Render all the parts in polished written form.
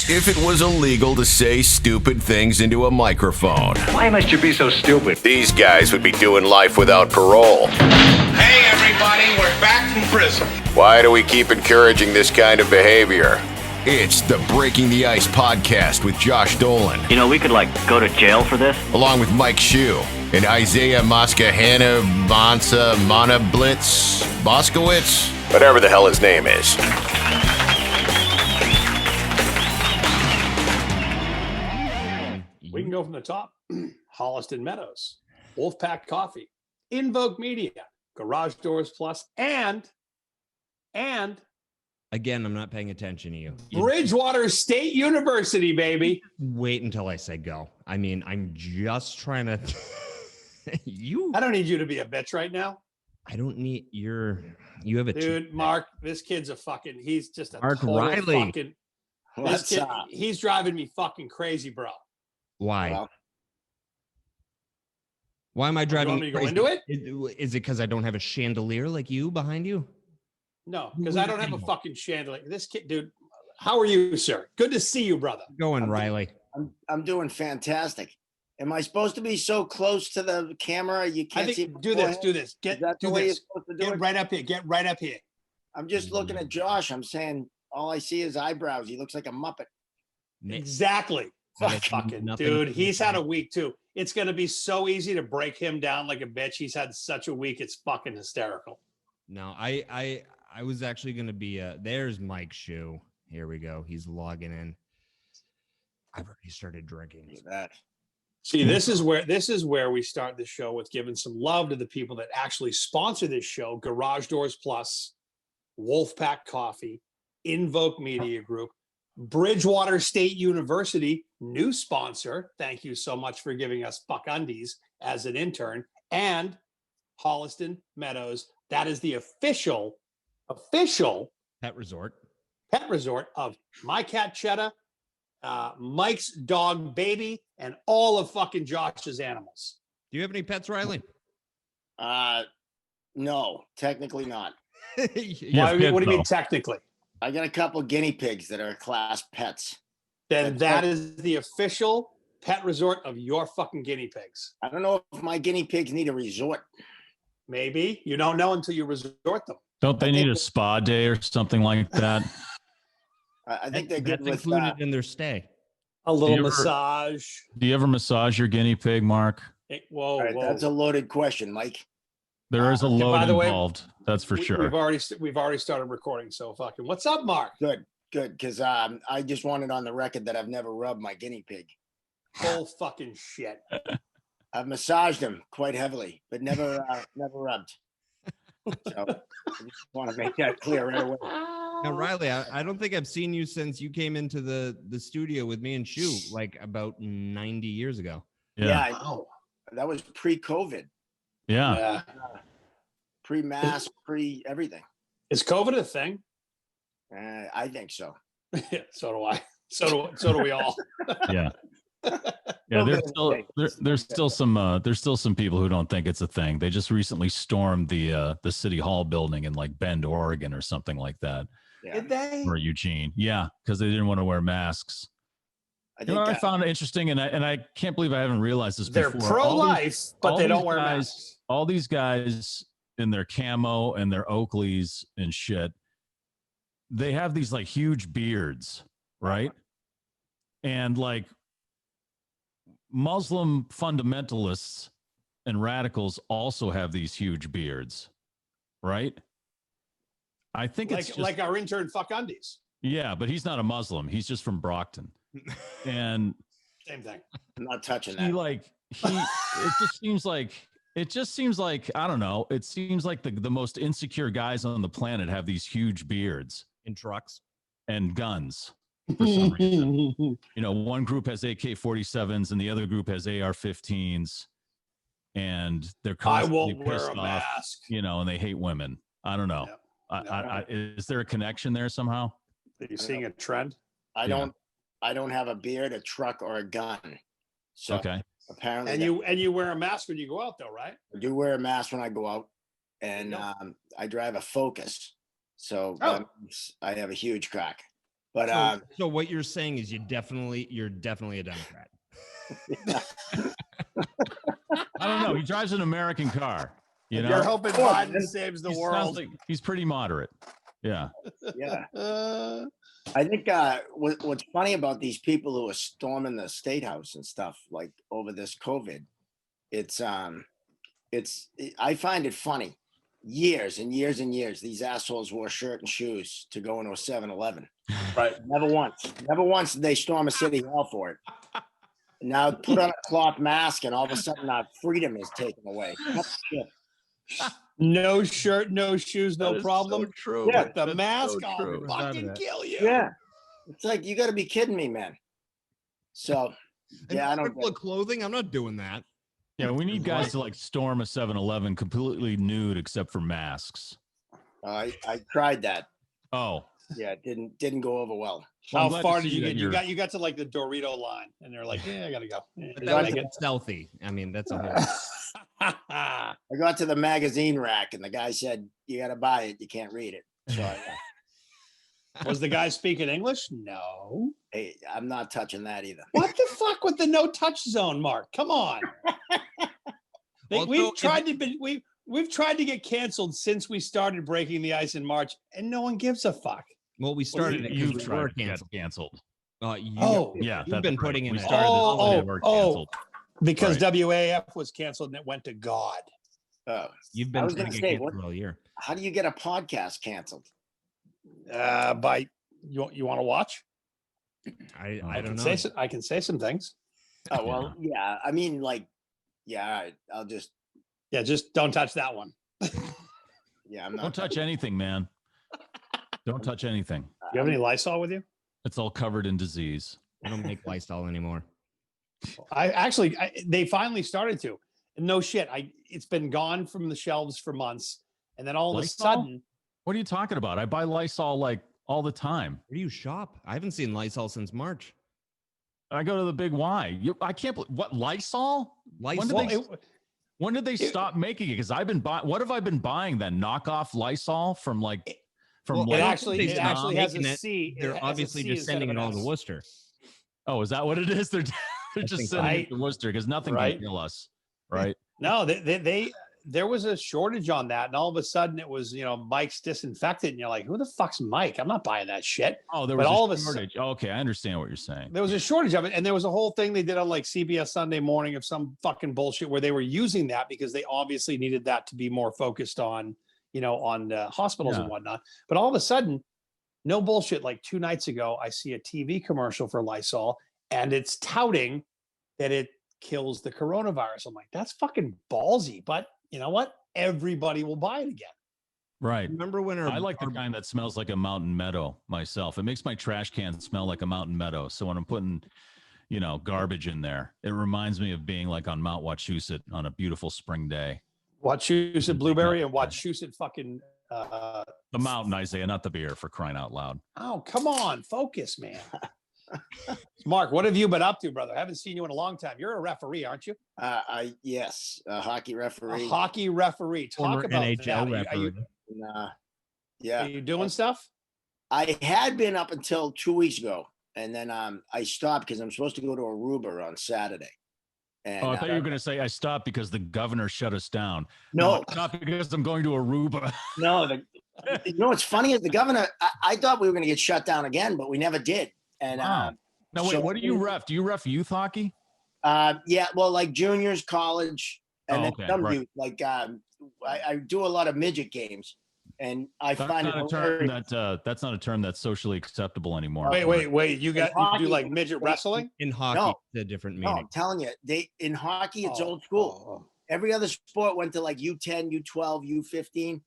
if it was illegal to say stupid things into a microphone. Why must you be so stupid? These guys would be doing life without parole. Hey, everybody, we're back from prison. Why do we keep encouraging this kind of behavior? It's the Breaking the Ice podcast with Josh Dolan. You know, we could, go to jail for this. Along with Mike Shue and Isaiah Moskahana Mana Blitz Boskowitz, whatever the hell his name is. We can go from the top. Holliston Meadows, Wolfpack Coffee, Invoke Media, Garage Doors Plus, and again, I'm not paying attention to you. Bridgewater State University, baby. Wait until I say go. I mean, I'm just trying to. I don't need you to be a bitch right now. I don't need you have a dude, Mark. This kid's a fucking. He's just a Mark Riley. Fucking. This kid, he's driving me fucking crazy, bro. Why? Well, why am I driving? You want me to go into it? Is it because I don't have a chandelier like you behind you? No, because I don't have a fucking chandelier. This kid, dude. How are you, sir? Good to see you, brother. Riley. I'm doing fantastic. Am I supposed to be so close to the camera you can't see? Do this. Get right up here. Get right up here. I'm just looking at Josh. I'm saying all I see is eyebrows. He looks like a Muppet. Exactly. Fucking dude. He's had a week too. It's gonna be so easy to break him down like a bitch. He's had such a week. It's fucking hysterical. No, I was actually gonna be. There's Mike Shue. Here we go. He's logging in. I've already started drinking. Look at that. See, this is where we start the show with giving some love to the people that actually sponsor this show: Garage Doors Plus, Wolfpack Coffee, Invoke Media Group, Bridgewater State University, new sponsor. Thank you so much for giving us Buck Undies as an intern, and Holliston Meadows. That is the official pet resort of my cat Cheddar, Mike's dog Baby, and all of fucking Josh's animals. Do you have any pets, Riley? No, technically not. What do you mean technically? I got a couple guinea pigs that are class pets. Then that is the official pet resort of your fucking guinea pigs. I don't know if my guinea pigs need a resort. Maybe. You don't know until you resort them. Don't they need a spa day or something like that? I think they're good that's with included in their stay. A little massage. Do you ever massage your guinea pig, Mark? Whoa. That's a loaded question, Mike. There is a load way, involved. That's for sure. We've already started recording. So fucking, what's up, Mark? Good. Because I just wanted on the record that I've never rubbed my guinea pig. Full fucking shit. I've massaged him quite heavily, but never rubbed. So I just want to make that clear right away. Now, Riley, I don't think I've seen you since you came into the studio with me and Shue, like about 90 years ago. Yeah, I know. That was pre-COVID. Yeah. Pre-mask, pre-everything. Is COVID a thing? I think so. So do I. So do we all. Yeah. Yeah, there's still some people who don't think it's a thing. They just recently stormed the city hall building in like Bend, Oregon or something like that. Yeah. Did they? Or Eugene. Yeah, because they didn't want to wear masks. I found it interesting, and I can't believe I haven't realized this before. They're pro-life, but they don't wear masks. All these guys in their camo and their Oakleys and shit, they have these like huge beards, right? And like Muslim fundamentalists and radicals also have these huge beards, right? I think it's just, like our intern Fuck Undies. Yeah, but he's not a Muslim. He's just from Brockton. And same thing. I'm not touching that. It just seems like I don't know. It seems like the most insecure guys on the planet have these huge beards in trucks and guns. For some reason, one group has AK-47s and the other group has AR-15s, and they're constantly pissed off, mask. And they hate women. I don't know. Yep. Is there a connection there somehow? Are you seeing a trend? I don't have a beard, a truck, or a gun. So okay. Apparently, and you wear a mask when you go out, though, right? I do wear a mask when I go out, and I drive a Focus, so I have a huge crack. But So what you're saying is you're definitely a Democrat. I don't know. He drives an American car. You know, You're hoping Biden saves the He sounds world. like he's pretty moderate. Yeah. yeah, I think what's funny about these people who are storming the state house and stuff like over this COVID, I find it funny. Years and years and years, these assholes wore shirt and shoes to go into a 7-Eleven. Right. Never once did they storm a city hall for it. Now put on a cloth mask and all of a sudden our freedom is taken away. What the shit? No shirt, no shoes, no problem. true. Yeah. But the mask, so I'll true. fucking kill you. Yeah, it's like you got to be kidding me, man. So yeah, I don't. Article of clothing. I'm not doing that. Yeah, we need guys to like storm a 7-Eleven completely nude except for masks. I tried that. Oh, Yeah, it didn't go over well. How I'm glad to far see did you that get? You got to like the Dorito line, and they're like, "Yeah, I gotta go." Yeah, But you that gotta was stealthy. I mean, that's a whole. get- I got to the magazine rack and the guy said, "You got to buy it. You can't read it." So Was the guy speaking English? No. hey, I'm not touching that either. What the fuck with the no touch zone, Mark? Come on. Also, We've tried to get canceled since we started breaking the ice in March, and no one gives a fuck. Well, we started it because you've we tried were to get canceled. canceled. Yeah, you've that's been right. putting in We a- started Oh, this, oh, they were oh. canceled. Because Right. WAF was canceled and it went to God. You've I been was trying gonna to say, get canceled what- all year. How do you get a podcast canceled? By you want to watch? I I don't can know. I can say some things. Oh well, yeah. I mean, like, yeah. All right, I'll just. Yeah, just don't touch that one. Yeah, I'm not. Don't touch anything, man. Don't touch anything. Do you have any Lysol with you? It's all covered in disease. I don't make Lysol anymore. They finally started to. No shit. It's been gone from the shelves for months, and then all of Lysol? a sudden, What are you talking about? I buy Lysol like all the time. Where do you shop? I haven't seen Lysol since March. I go to the Big Y. I can't believe what Lysol? Lysol. When did they stop making it? Because I've been buying. What have I been buying then? Knockoff Lysol from like from. it like, actually They're not has a making it. C. It has They're a obviously C just instead sending of it an all to S. Worcester. Oh, is that what it is? They're just think sending so. it to Worcester because nothing Right. can kill us, right? No, there was a shortage on that, and all of a sudden it was Mike's disinfectant, and you're like, who the fuck's Mike? I'm not buying that shit. Oh, there But was all a of a sudden- shortage. Okay, I understand what you're saying. There was a shortage of it, and there was a whole thing they did on like CBS Sunday Morning of some fucking bullshit where they were using that because they obviously needed that to be more focused on hospitals and Yeah. whatnot. But all of a sudden, no bullshit. Like 2 nights ago, I see a TV commercial for Lysol, and it's touting that it kills the coronavirus. I'm like, that's fucking ballsy. But you know what? Everybody will buy it again. Right. Remember when I like the kind that smells like a mountain meadow myself. It makes my trash can smell like a mountain meadow. So when I'm putting, garbage in there, it reminds me of being like on Mount Wachusett on a beautiful spring day. Wachusett Blueberry and Wachusett fucking. The mountain, Isaiah, not the beer, for crying out loud. Oh, come on. Focus, man. Mark, what have you been up to, brother? I haven't seen you in a long time. You're a referee, aren't you? Yes, a hockey A referee. hockey referee. Talk former about NHL that. referee. Yeah, Are you doing stuff? I had been up until 2 weeks ago, and then I stopped because I'm supposed to go to Aruba on Saturday. And Oh, I thought you were going to say I stopped because the governor shut us down. no, I stopped because I'm going to Aruba. no. What's funny is the governor. I thought we were going to get shut down again, but we never did. And Wow. Now, wait, so- what do you ref? Do you ref youth hockey? yeah, well, like juniors, college, and Oh, then okay, some right. youth. Like I do a lot of midget games, and I That's find not it a term hilarious. that's not a term that's socially acceptable anymore. Wait. You do hockey- like midget wrestling? In hockey, No. it's a different No, meaning. I'm telling you, in hockey, it's Oh, old school. oh. Every other sport went to like U10, U12, U15.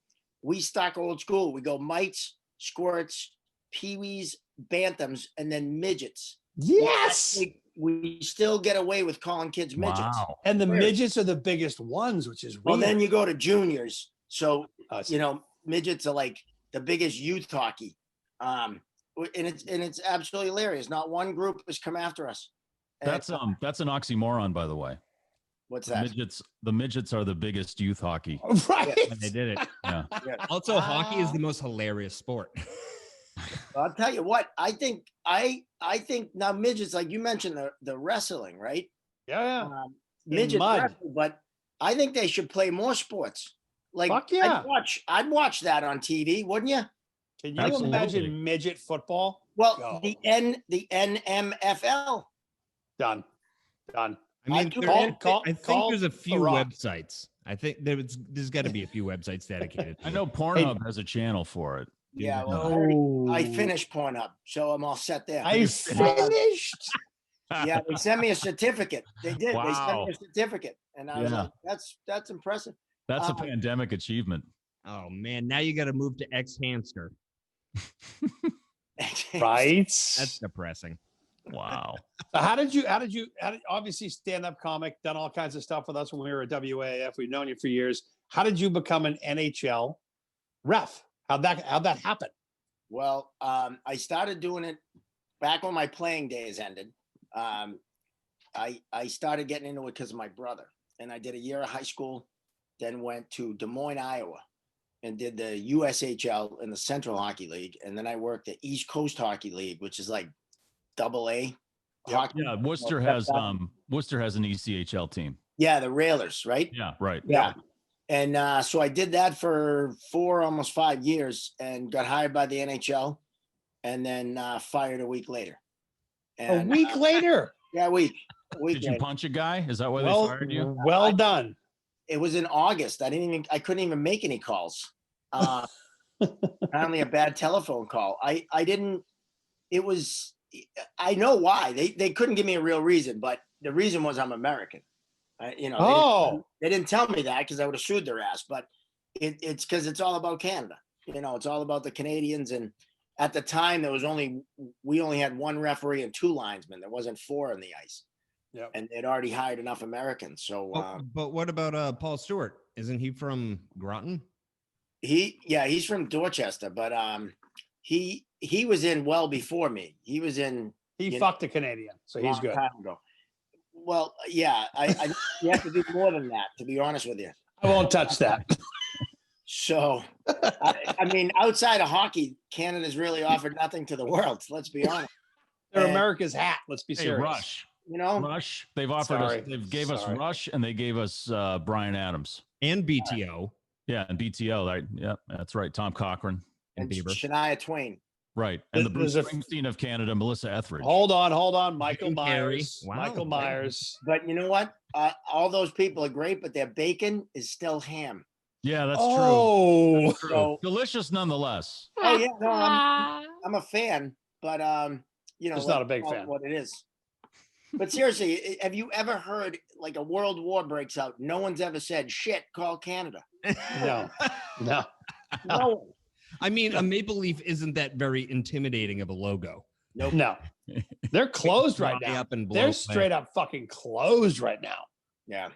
We stuck old school. We go mites, squirts, peewees, bantams, and then midgets. Yes. We still get away with calling kids midgets. Wow. And the Weird. midgets are the biggest ones, which is weird. Well, then you go to juniors. So, Us. midgets are like the biggest youth hockey. And it's absolutely hilarious. Not one group has come after us. And That's an oxymoron, by the way. what's The that? midgets are the biggest youth hockey. right. And they did it. Yeah. Also, hockey is the most hilarious sport. I'll tell you what, I think now midgets, like you mentioned the wrestling, right? Yeah. Midgets mud. wrestle, but I think they should play more sports. Like Fuck yeah. I'd watch that on TV, wouldn't you? Can you Absolutely. imagine midget football? Well, Go. the NMFL. Done. I mean, I think there's a few websites. I think there's got to be a few websites dedicated. I know Pornhub has a channel for it. Yeah, well, I finished Pornhub, so I'm all set there. I finished. Yeah, they sent me a certificate. They did. Wow. They sent me a certificate, and I was like, "That's impressive." That's a pandemic achievement. Oh man, now you got to move to X Hamster. Right. That's depressing. Wow. So how did you obviously stand-up comic, done all kinds of stuff with us when we were at WAF. We've known you for years. How did you become an NHL ref? How'd that happen? Well, I started doing it back when my playing days ended. I started getting into it because of my brother, and I did a year of high school, then went to Des Moines, Iowa, and did the USHL in the Central Hockey League, and then I worked at East Coast Hockey League, which is like AA. Hockey. Yeah, Worcester has an ECHL team. Yeah, the Railers, right? Yeah, right. Yeah. And so I did that for almost 5 years and got hired by the NHL and then fired a week later. And, a week later? Yeah, a week. Did you punch a guy? Is that why they fired you? Well done. It was in August. I couldn't even make any calls. Apparently a bad telephone call. I know why. They couldn't give me a real reason, but the reason was I'm American. They didn't tell me that because I would have sued their ass. But it's because it's all about Canada. It's all about the Canadians. And at the time, we only had one referee and two linesmen. There wasn't four on the ice. Yep. And they'd already hired enough Americans. So, but what about Paul Stewart? Isn't he from Groton? He's from Dorchester, but he was in well before me. He was in. He fucked a Canadian, so he's good. Time ago. Well, yeah, I you have to do more than that, to be honest with you. I won't touch that. So, I mean, outside of hockey, Canada's really offered nothing to the world. Let's be honest. They're America's hat. Let's be Hey, serious. Rush. Rush. They've offered us. They've gave us Rush, and they gave us Brian Adams and BTO. Yeah, and BTO. Right. Yeah, that's right. Tom Cochran and Bieber. Shania Twain. Right, and the Bruce Springsteen of Canada, Melissa Etheridge. Hold on. Michael Myers. Wow. Michael Myers. But you know what? All those people are great, but their bacon is still ham. Yeah, that's true. That's true. So, delicious nonetheless. Oh yeah, no, I'm a fan, but just not a big fan. What it is. But seriously, have you ever heard like a world war breaks out? No one's ever said shit. Call Canada. No. No. I mean, a maple leaf isn't that very intimidating of a logo. Nope. No. They're closed right now. They're straight up fucking closed right now. Yeah.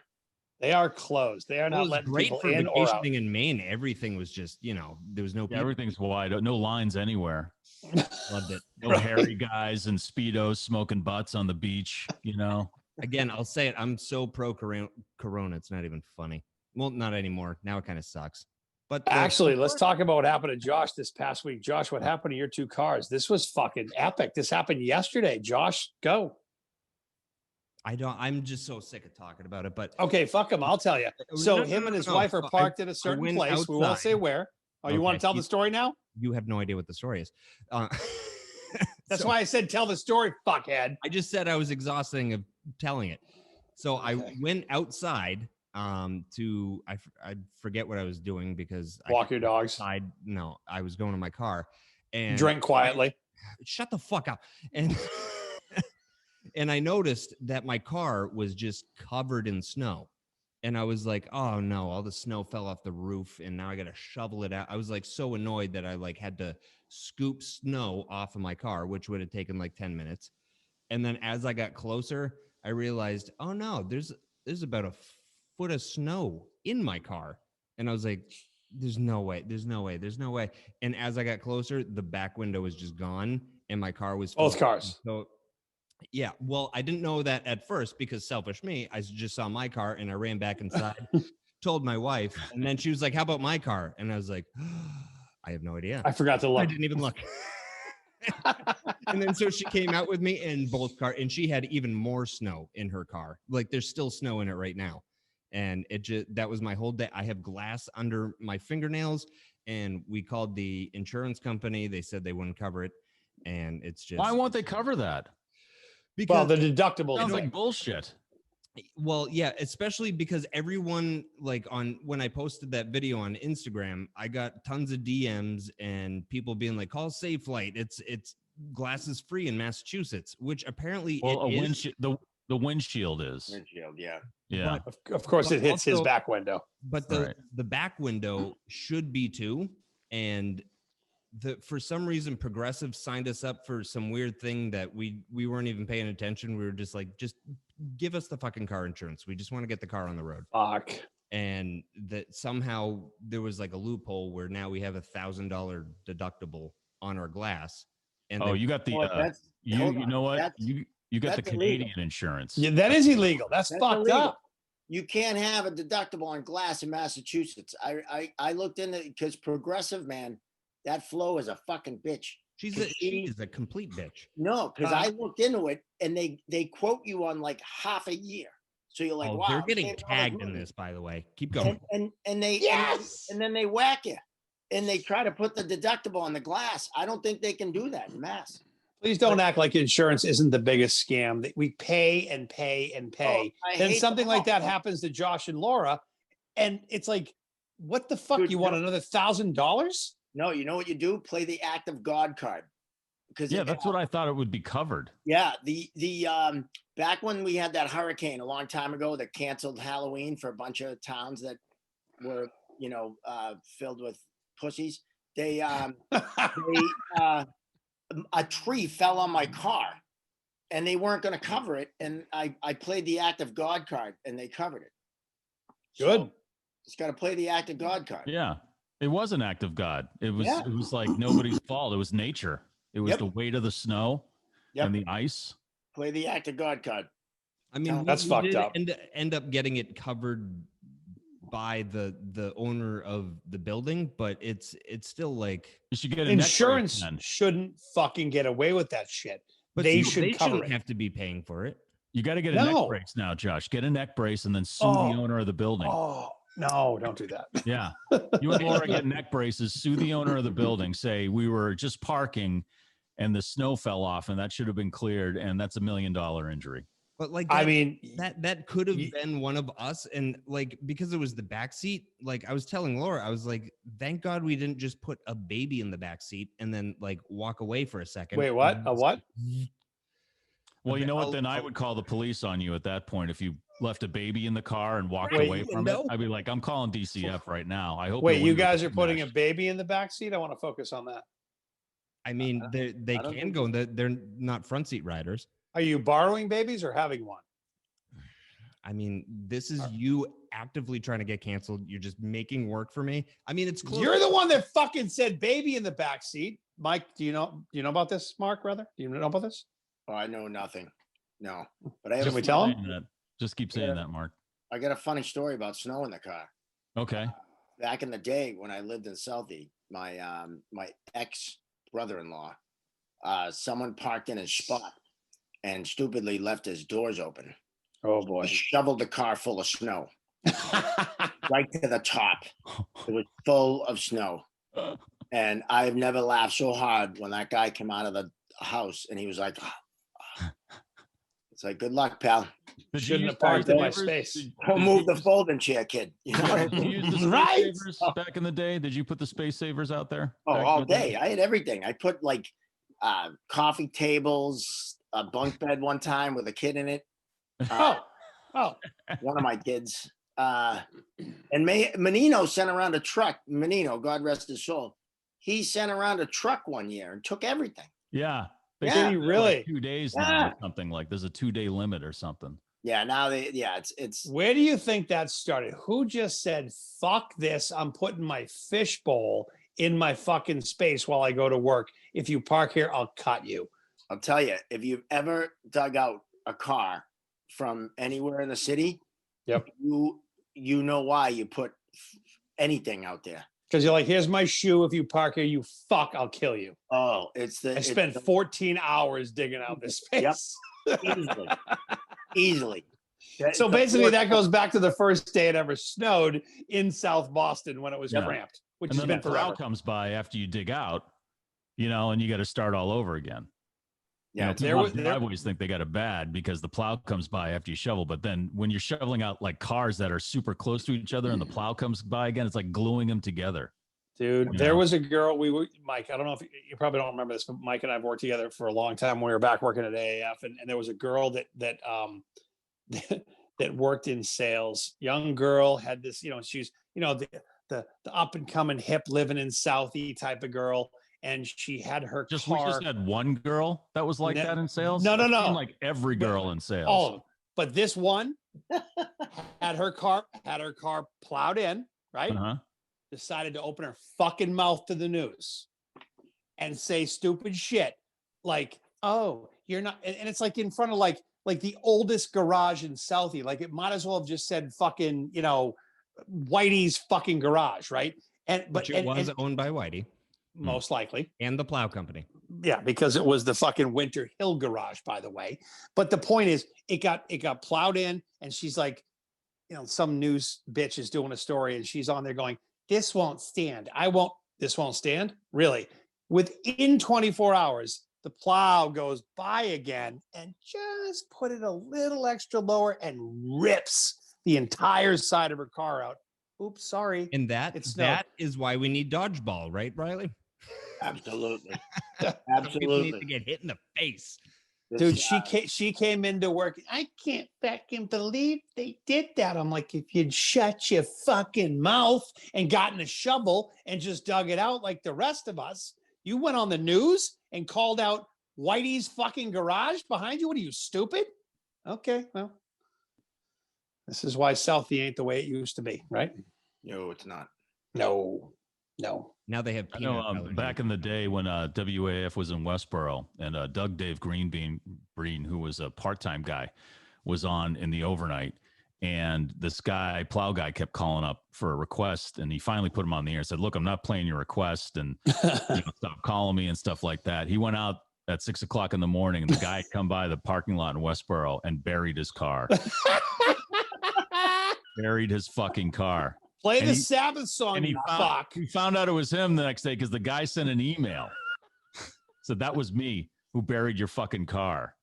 They are closed. They are not letting people in or out. Vacationing in Maine, everything was just, there was no people. Everything's wide. No lines anywhere. Loved it. No hairy guys and Speedos smoking butts on the beach, Again, I'll say it. I'm so pro Corona. It's not even funny. Well, not anymore. Now it kind of sucks. But actually, let's talk about what happened to Josh this past week. Josh, what happened to your two cars? This was fucking epic. This happened yesterday. Josh, go. I'm just so sick of talking about it, but okay, fuck him. I'll tell you. So him and his wife are parked at a certain place. Outside. We won't say where. Oh, you want to tell the story now? You have no idea what the story is. That's why I said tell the story, fuckhead. I just said I was exhausting of telling it. So I went outside I forget what I was doing because walk your dogs. No, I was going to my car and drink quietly. Shut the fuck up. And and I noticed that my car was just covered in snow. And I was like, oh no, all the snow fell off the roof and now I got to shovel it out. I was like so annoyed that I had to scoop snow off of my car, which would have taken like 10 minutes. And then as I got closer, I realized, oh no, there's about a foot of snow in my car. And I was like, there's no way. And as I got closer, the back window was just gone and my car was both cars. So yeah, well, I didn't know that at first because selfish me, I just saw my car and I ran back inside, told my wife, and then she was like, how about my car? And I was like, I have no idea. I forgot to look. I didn't even look. And then so she came out with me in both car, and she had even more snow in her car. Like there's still snow in it right now. And it just, that was my whole day. I have glass under my fingernails, and we called the insurance company. They said they wouldn't cover it. And it's just, Why won't they cover that? Well, because the deductible. Sounds thing. like bullshit. well, yeah, especially because everyone, like, on when I posted that video on Instagram, I got tons of DMs and people being like, call Safe Flight. It's glasses free in Massachusetts, which apparently Well, it is. windshield, the windshield is. Windshield, yeah. Yeah. Of course, But it hits his also- back window. But the back window should be too. And for some reason, Progressive signed us up for some weird thing that we weren't even paying attention. We were just like, just give us the fucking car insurance. We just want to get the car on the road. Fuck. And that somehow there was like a loophole where now we have $1,000 deductible on our glass. And Oh, you got the you know what? You got the that's Canadian illegal. insurance. Yeah, that is illegal. That's fucked illegal. up. You can't have a deductible on glass in Massachusetts. I looked into it because Progressive, man, that Flo is a fucking bitch. she is a complete bitch. No, because I looked into it and they quote you on like half a year. So you're like, Oh, wow, they're getting saved all this tagged in money. this, by the way. Keep going. And they and then they whack you and they try to put the deductible on the glass. I don't think they can do that in Mass. Please don't act like insurance isn't the biggest scam. That we pay and pay and pay. I Then hate something them like that all. happens to Josh and Laura, and it's like, what the fuck? Dude, You want no. another $1,000? No, you know what you do? Play the act of God card. Because Yeah, that's what I thought it would be covered. Yeah, the back when we had that hurricane a long time ago that canceled Halloween for a bunch of towns that were, filled with pussies. They a tree fell on my car and they weren't going to cover it, and I played the act of God card and they covered it. Good. So, just got to play the act of God card. Yeah. It was an act of God. It was Yeah. it was like nobody's fault. It was nature. It was Yep. the weight of the snow and the ice. Play the act of God card. I mean, That's fucked did up. End up getting it covered by the owner of the building, but it's still like You should get a neck brace Insurance then. shouldn't fucking get away with that shit. but They see, should cover shouldn't it. have to be paying for it. You got to get a No. neck brace now, Josh. Get a neck brace and then sue Oh. the owner of the building. Oh no, don't do that. Yeah. You and Laura get neck braces, sue the owner of the building, say we were just parking and the snow fell off and that should have been cleared, and that's $1 million injury. But like, I mean, that could have you- been one of us, and like because it was the back seat. Like I was telling Laura, I was like, thank God we didn't just put a baby in the back seat and then like walk away for a second. wait, what? A what? Well, you know what? I'll- Then I would call the police on you at that point if you left a baby in the car and walked Wait, away from no. it. I'd be like, I'm calling DCF right now. I hope. Wait, the you windows guys are putting a smashed." baby in the back seat? I want to focus on that. I mean, they I don't can think go. They're not front seat riders. Are you borrowing babies or having one? I mean, this is you actively trying to get canceled. You're just making work for me. I mean, it's close. You're the one that fucking said baby in the back seat. Mike, do you know about this, Mark, brother? Do you know about this? Oh, I know nothing. No, but I have Can a we tell him? Saying that. Just keep saying that, Mark. I got a funny story about snow in the car. Okay. Back in the day when I lived in Southie, my my ex brother-in-law, someone parked in his spot and stupidly left his doors open. Oh He boy. shoveled the car full of snow right to the top. It was full of snow, and I've never laughed so hard when that guy came out of the house and he was like, "It's like good luck, pal. Did you Shouldn't use have parked in my space space. savers? Go move the folding chair, kid." You know? Did you use the space Right? savers back in the day? Did you put the space savers out there? Oh, back in all the day. I had everything. I put like coffee tables, a bunk bed one time with a kid in it. Oh, One of my kids. And Menino sent around a truck. Menino, God rest his soul. He sent around a truck one year and took everything. Yeah. They Yeah. say Did he like really? 2 days now Yeah. or something, like there's a 2-day limit or something. Yeah, now it's where do you think that started? Who just said, fuck this? I'm putting my fishbowl in my fucking space while I go to work. If you park here, I'll cut you. I'll tell you, if you've ever dug out a car from anywhere in the city, Yep. you know why you put anything out there. Because you're like, here's my shoe. If you park here, you fuck, I'll kill you. Oh, I spent 14 hours digging out this space. easily. Easily. So basically, that goes back to the first day it ever snowed in South Boston when it was cramped, which has been the plow forever. comes by after you dig out, and you got to start all over again. Yeah, driveways think they got it bad because the plow comes by after you shovel. But then when you're shoveling out like cars that are super close to each other and the plow comes by again, it's like gluing them together. Dude, there was a girl, Mike, I don't know if you probably don't remember this, but Mike and I have worked together for a long time when we were back working at AAF. And there was a girl that worked in sales. Young girl, had this, she's, the up and coming hip living in Southie type of girl. And she had her We car. just had one girl that was like that in sales. No. Like every girl in sales. Oh, but this one had her car plowed in, right? Uh-huh. Decided to open her fucking mouth to the news and say stupid shit like, "Oh, you're not," and it's like in front of like the oldest garage in Southie. Like it might as well have just said fucking, Whitey's fucking garage, right? But it was owned by Whitey. Most likely. And the plow company. Yeah, because it was the fucking Winter Hill garage, by the way. But the point is, it got plowed in, and she's like, some news bitch is doing a story, and she's on there going, "This won't stand. This won't stand." Really? Within 24 hours, the plow goes by again and just put it a little extra lower and rips the entire side of her car out. Oops, sorry. And that is why we need dodgeball, right, Riley? Absolutely. People need to get hit in the face. Dude, she came into work. "I can't fucking believe they did that." I'm like, if you'd shut your fucking mouth and gotten a shovel and just dug it out like the rest of us, you went on the news and called out Whitey's fucking garage behind you. What are you, stupid? Okay, well, this is why Southie ain't the way it used to be, right? No, it's not. No. Now they have peanut back in the day when WAF was in Westboro and Doug Dave Green, who was a part-time guy, was on in the overnight. And this guy, plow guy, kept calling up for a request. And he finally put him on the air and said, "Look, I'm not playing your request. And stop calling me," and stuff like that. He went out at 6 o'clock in the morning, and the guy had come by the parking lot in Westboro and buried his car. Buried his fucking car. Play the Sabbath song, and he found out it was him the next day because the guy sent an email. So that was me who buried your fucking car.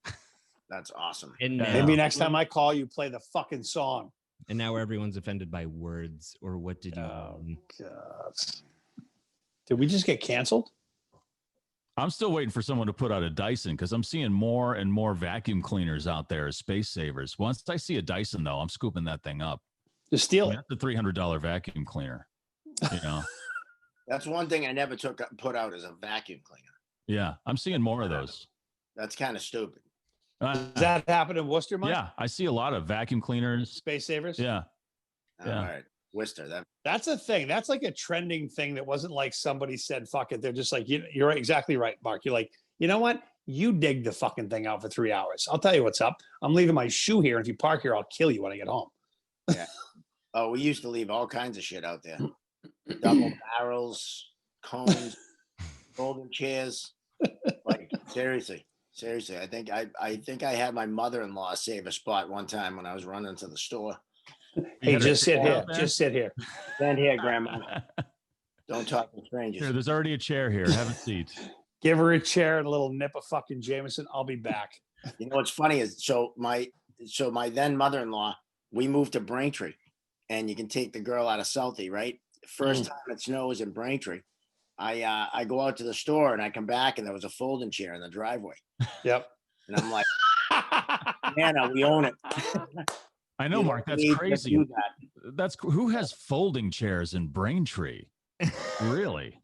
That's awesome. And maybe next time I call you, play the fucking song. And now everyone's offended by words or what did you mean? God. Did we just get canceled? I'm still waiting for someone to put out a Dyson because I'm seeing more and more vacuum cleaners out there as space savers. Once I see a Dyson, though, I'm scooping that thing up. Just steal it. That's a $300 vacuum cleaner. That's one thing I never put out as a vacuum cleaner. Yeah, I'm seeing more of those. That's kind of stupid. Does that happen in Worcester, Mike? Yeah, I see a lot of vacuum cleaners. Space savers? Yeah. All right. Worcester. That's a thing. That's like a trending thing that wasn't like somebody said, fuck it. They're just like, you're exactly right, Mark. You're like, you know what? You dig the fucking thing out for 3 hours. I'll tell you what's up. I'm leaving my shoe here. And if you park here, I'll kill you when I get home. Yeah. Oh, we used to leave all kinds of shit out there. Double barrels, cones, folding chairs. Like seriously. I think I had my mother-in-law save a spot one time when I was running to the store. Hey, just sit here. Just sit here. Stand here, Grandma. Don't talk to strangers. Here, there's already a chair here. Have a seat. Give her a chair and a little nip of fucking Jameson. I'll be back. You know what's funny is so my then mother-in-law, we moved to Braintree, and you can take the girl out of Southie, right? First time it snows in Braintree, I go out to the store and I come back and there was a folding chair in the driveway. Yep. And I'm like, Nana, we own it. I know, Mark. That's crazy. That's who has folding chairs in Braintree? Really?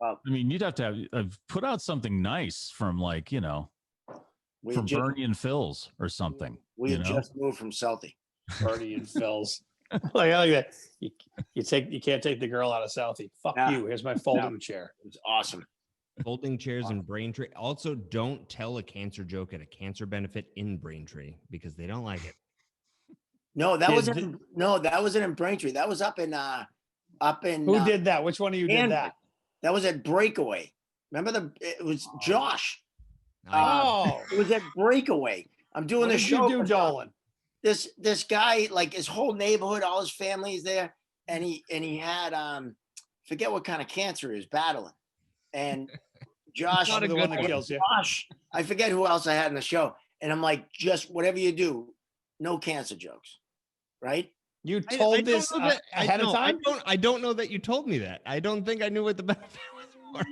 I mean, you'd have to have put out something nice from like, from Bernie and Phil's or something. We just moved from Southie. Bernie and Phil's. Like that. You can't take the girl out of Southie. Fuck you. Here's my folding chair. It's awesome. Folding chairs in Braintree. Also, don't tell a cancer joke at a cancer benefit in Braintree because they don't like it. No, that wasn't in Braintree. That was up in up in Who did that? Which one of you did Kansas. that? That was at Breakaway. Remember it was Josh. Oh, It was at Breakaway. I'm doing what the did show. you do, Dolan? This guy, like his whole neighborhood, all his family's there, and he had forget what kind of cancer he was battling, and Josh, Not the one that kills you. Josh, I forget who else I had in the show, and I'm like, just whatever you do, no cancer jokes, right? You told this ahead of time? I don't know that you told me that. I don't think I knew what the benefit was for.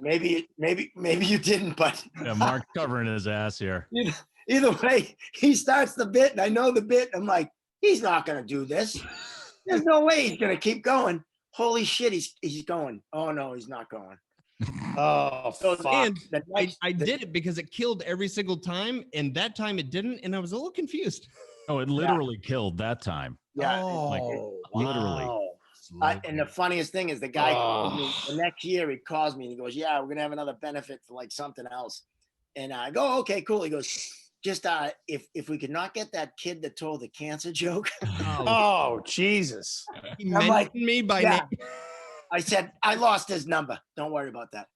Maybe you didn't, but Yeah, Mark's covering his ass here. Either way, he starts the bit, and I know the bit. I'm like, he's not gonna do this. There's no way he's gonna keep going. Holy shit, he's going. Oh no, he's not going. Oh, fuck. And I did it because it killed every single time, and that time it didn't, and I was a little confused. Oh, it literally killed that time. Yeah. Literally. And the funniest thing is the guy called me the next year. He calls me and he goes, "Yeah, we're gonna have another benefit for like something else." And I go, "Okay, cool." He goes, "Just if we could not get that kid that told the cancer joke." Oh, Jesus! He mentioned me by name. I said, "I lost his number. Don't worry about that."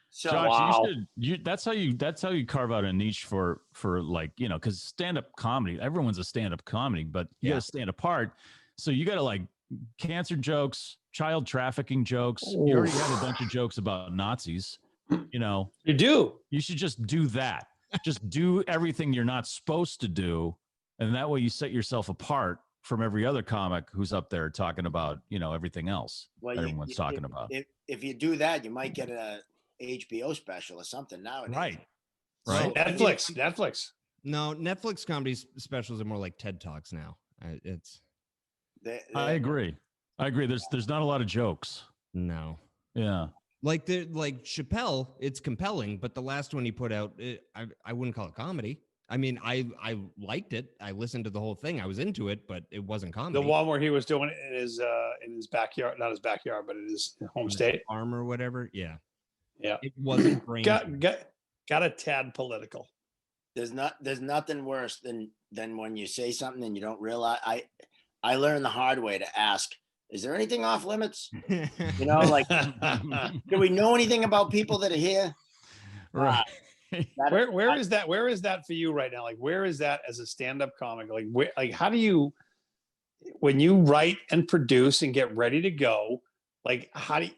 So Josh, that's how you carve out a niche for like, you know, because stand-up comedy, everyone's a stand-up comedy, but you got to stand apart. So you got to like cancer jokes, child trafficking jokes. You already have a bunch of jokes about Nazis. You know, you should just do that. Just do everything you're not supposed to do, and that way you set yourself apart from every other comic who's up there talking about, you know, everything else everyone's talking about. If you do that, you might get a HBO special or something nowadays. Right. So Netflix. No, Netflix comedy specials are more like TED Talks now. I agree. There's not a lot of jokes. No. Yeah. Like Chappelle, it's compelling, but the last one he put out, I wouldn't call it comedy. I mean, I liked it. I listened to the whole thing. I was into it, but it wasn't comedy. The one where he was doing it in his backyard, not his backyard, but in his home state, farm or whatever. Yeah. Yeah. It wasn't brain. got a tad political. There's nothing worse than when you say something and you don't realize. I learned the hard way to ask, is there anything off limits? You know, like, do we know anything about people that are here? Right. Where is that? Where is that for you right now? Like, where is that as a stand-up comic? Like, how do you, when you write and produce and get ready to go, like, how do you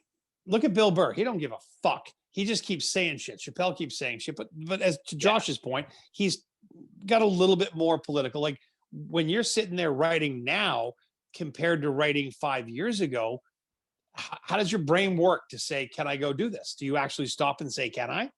look at Bill Burr? He don't give a fuck. He just keeps saying shit. Chappelle keeps saying shit. But as to Josh's point, he's got a little bit more political. Like, when you're sitting there writing now compared to writing 5 years ago, how does your brain work to say, can I go do this? Do you actually stop and say, can I?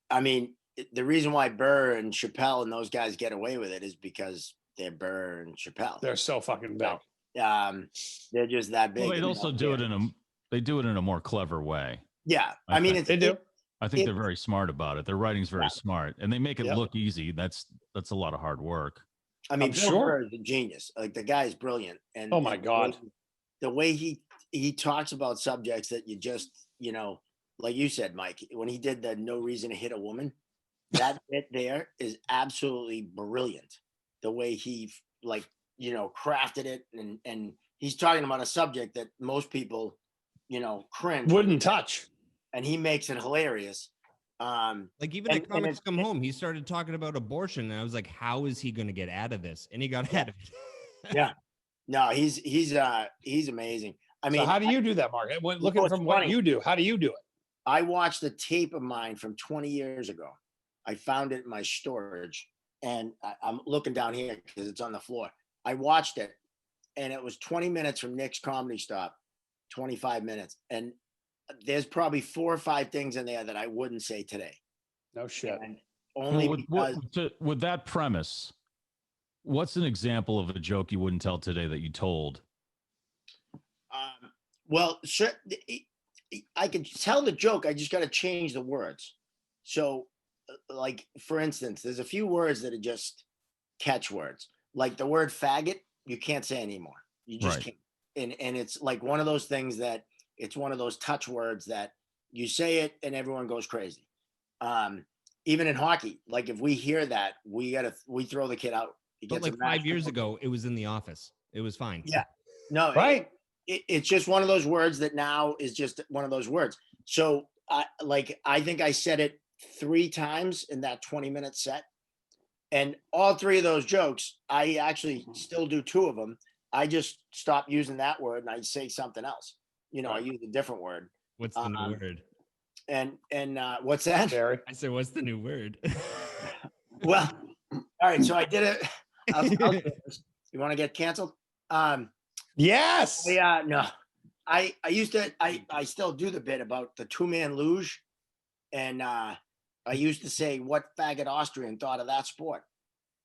I mean, the reason why Burr and Chappelle and those guys get away with it is because they're Burr and Chappelle. They're so fucking big. They're just that big. Well, they also do it in a more clever way. Yeah. I mean, they do. I think they're very smart about it. Their writing's very smart, and they make it look easy. That's a lot of hard work. I mean, Bill Burr is a genius. Like, the guy is brilliant. And oh my God, the way he talks about subjects that you just, you know, like you said, Mike, when he did the No Reason to Hit a Woman, that bit there is absolutely brilliant. The way he, like, you know, crafted it, and he's talking about a subject that most people, you know, cringe, wouldn't touch, and he makes it hilarious. Like, even at Comics Come Home, he started talking about abortion, and I was like, how is he going to get out of this? And he got out of it. Yeah. No, he's amazing. I mean, so how do you do that, Mark? Looking from what you do, how do you do it? I watched a tape of mine from 20 years ago. I found it in my storage, and I'm looking down here because it's on the floor. I watched it, and it was 20 minutes from Nick's Comedy Stop, 25 minutes. And there's probably 4 or 5 things in there that I wouldn't say today. No shit. And only because with that premise, what's an example of a joke you wouldn't tell today that you told? Well, sure, I can tell the joke. I just got to change the words. So, like, for instance, there's a few words that are just catchwords. Like the word faggot, you can't say anymore. You just can't. And it's like one of those things that it's one of those touch words that you say it and everyone goes crazy. Even in hockey, like if we hear that, we throw the kid out. But like 5 years ago, it was in the office. It was fine. Yeah. No. Right. it's just one of those words that now is just one of those words. So I think I said it 3 times in that 20-minute set. And all 3 of those jokes, I actually still do 2 of them. I just stop using that word and I say something else. I use a different word. What's the new word? And what's that? Barry. I said, what's the new word? Well, all right. So I did it. You want to get canceled? Yes. Yeah. No. I used to. I still do the bit about the 2-man luge, and I used to say what faggot Austrian thought of that sport,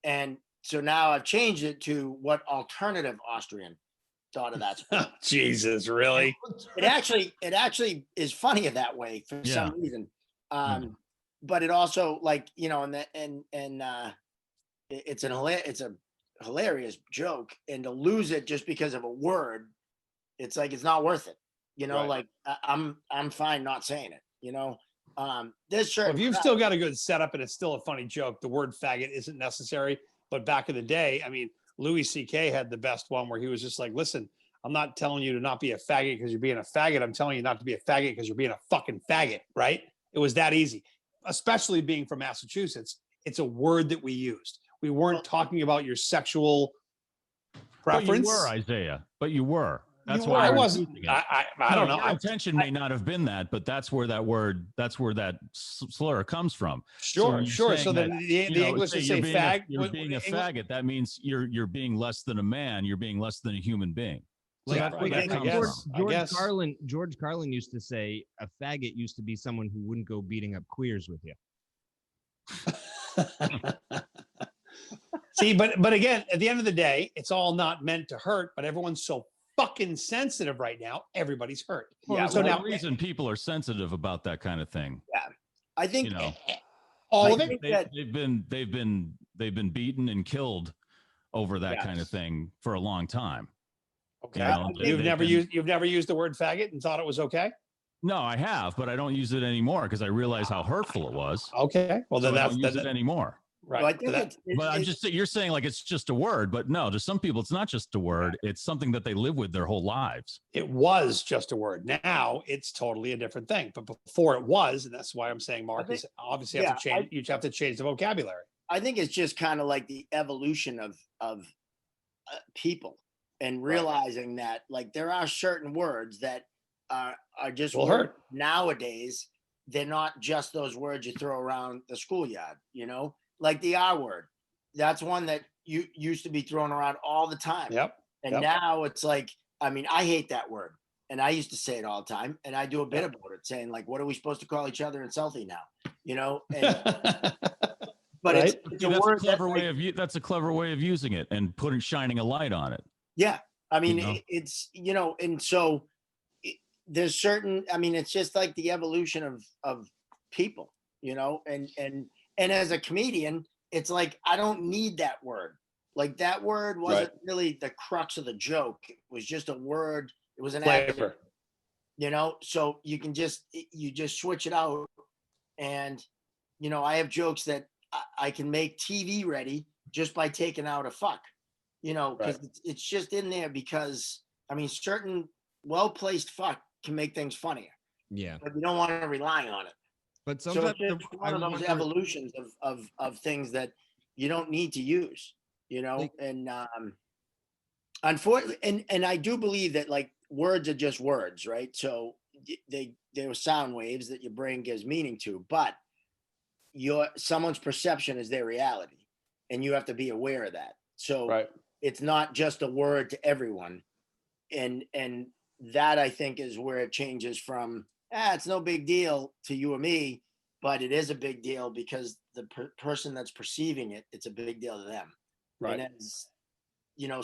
and so now I've changed it to what alternative Austrian thought of that sport. Jesus, really? It actually is funnier that way for some reason. But it also it's a hilarious joke, and to lose it just because of a word, it's like it's not worth it. Right. Like I'm fine not saying it. There's certain. If you've still got a good setup and it's still a funny joke, the word faggot isn't necessary. But back in the day, I mean, Louis C.K. had the best one where he was just like, listen, I'm not telling you to not be a faggot because you're being a faggot. I'm telling you not to be a faggot because you're being a fucking faggot, right? It was that easy, especially being from Massachusetts. It's a word that we used. We weren't talking about your sexual preference. But you were, Isaiah. But you were. That's You why were. I we're wasn't. using it. I don't know. Your intention may not have been that, but that's where that slur comes from. Sure. So then the English would say fag. You're being a faggot. That means you're being less than a man. You're being less than a human being. So Like, that's where that comes from. George Carlin used to say a faggot used to be someone who wouldn't go beating up queers with you. See, but again, at the end of the day, it's all not meant to hurt, but everyone's so fucking sensitive right now. Everybody's hurt. Well, So now, the reason people are sensitive about that kind of thing. Yeah, I think all of it. They've been beaten and killed over that kind of thing for a long time. Okay, you've never used the word faggot and thought it was okay. No, I have, but I don't use it anymore because I realize how hurtful it was. Okay, well then I don't use it anymore. Right. Well, but I'm just you're saying like it's just a word, but no, to some people it's not just a word. It's something that they live with their whole lives. It was just a word. Now it's totally a different thing. But before it was, and that's why I'm saying, Mark, is obviously have to change. You have to change the vocabulary. I think it's just kind of like the evolution of people and realizing that like there are certain words that are just hurt nowadays. They're not just those words you throw around the schoolyard, like the R word. That's one that you used to be thrown around all the time. Yep. And now it's like, I mean, I hate that word. And I used to say it all the time. And I do a bit about it saying like, what are we supposed to call each other in Southie now? And, but right? it's a word that's a clever way of using it and shining a light on it. Yeah. I mean, it's, and so there's certain, I mean, it's just like the evolution of people, and as a comedian, it's like, I don't need that word. Like that word wasn't really the crux of the joke. It was just a word. It was an flavor, so you just switch it out. And, I have jokes that I can make TV ready just by taking out a fuck, because it's just in there because, I mean, certain well-placed fuck can make things funnier. Yeah. But you don't want to rely on it. But sometimes it's one of those evolutions of things that you don't need to use, and unfortunately, and I do believe that like words are just words, right? So they're sound waves that your brain gives meaning to, but someone's perception is their reality, and you have to be aware of that. So it's not just a word to everyone, and that I think is where it changes from it's no big deal to you or me, but it is a big deal because the person that's perceiving it, it's a big deal to them. Right. And as,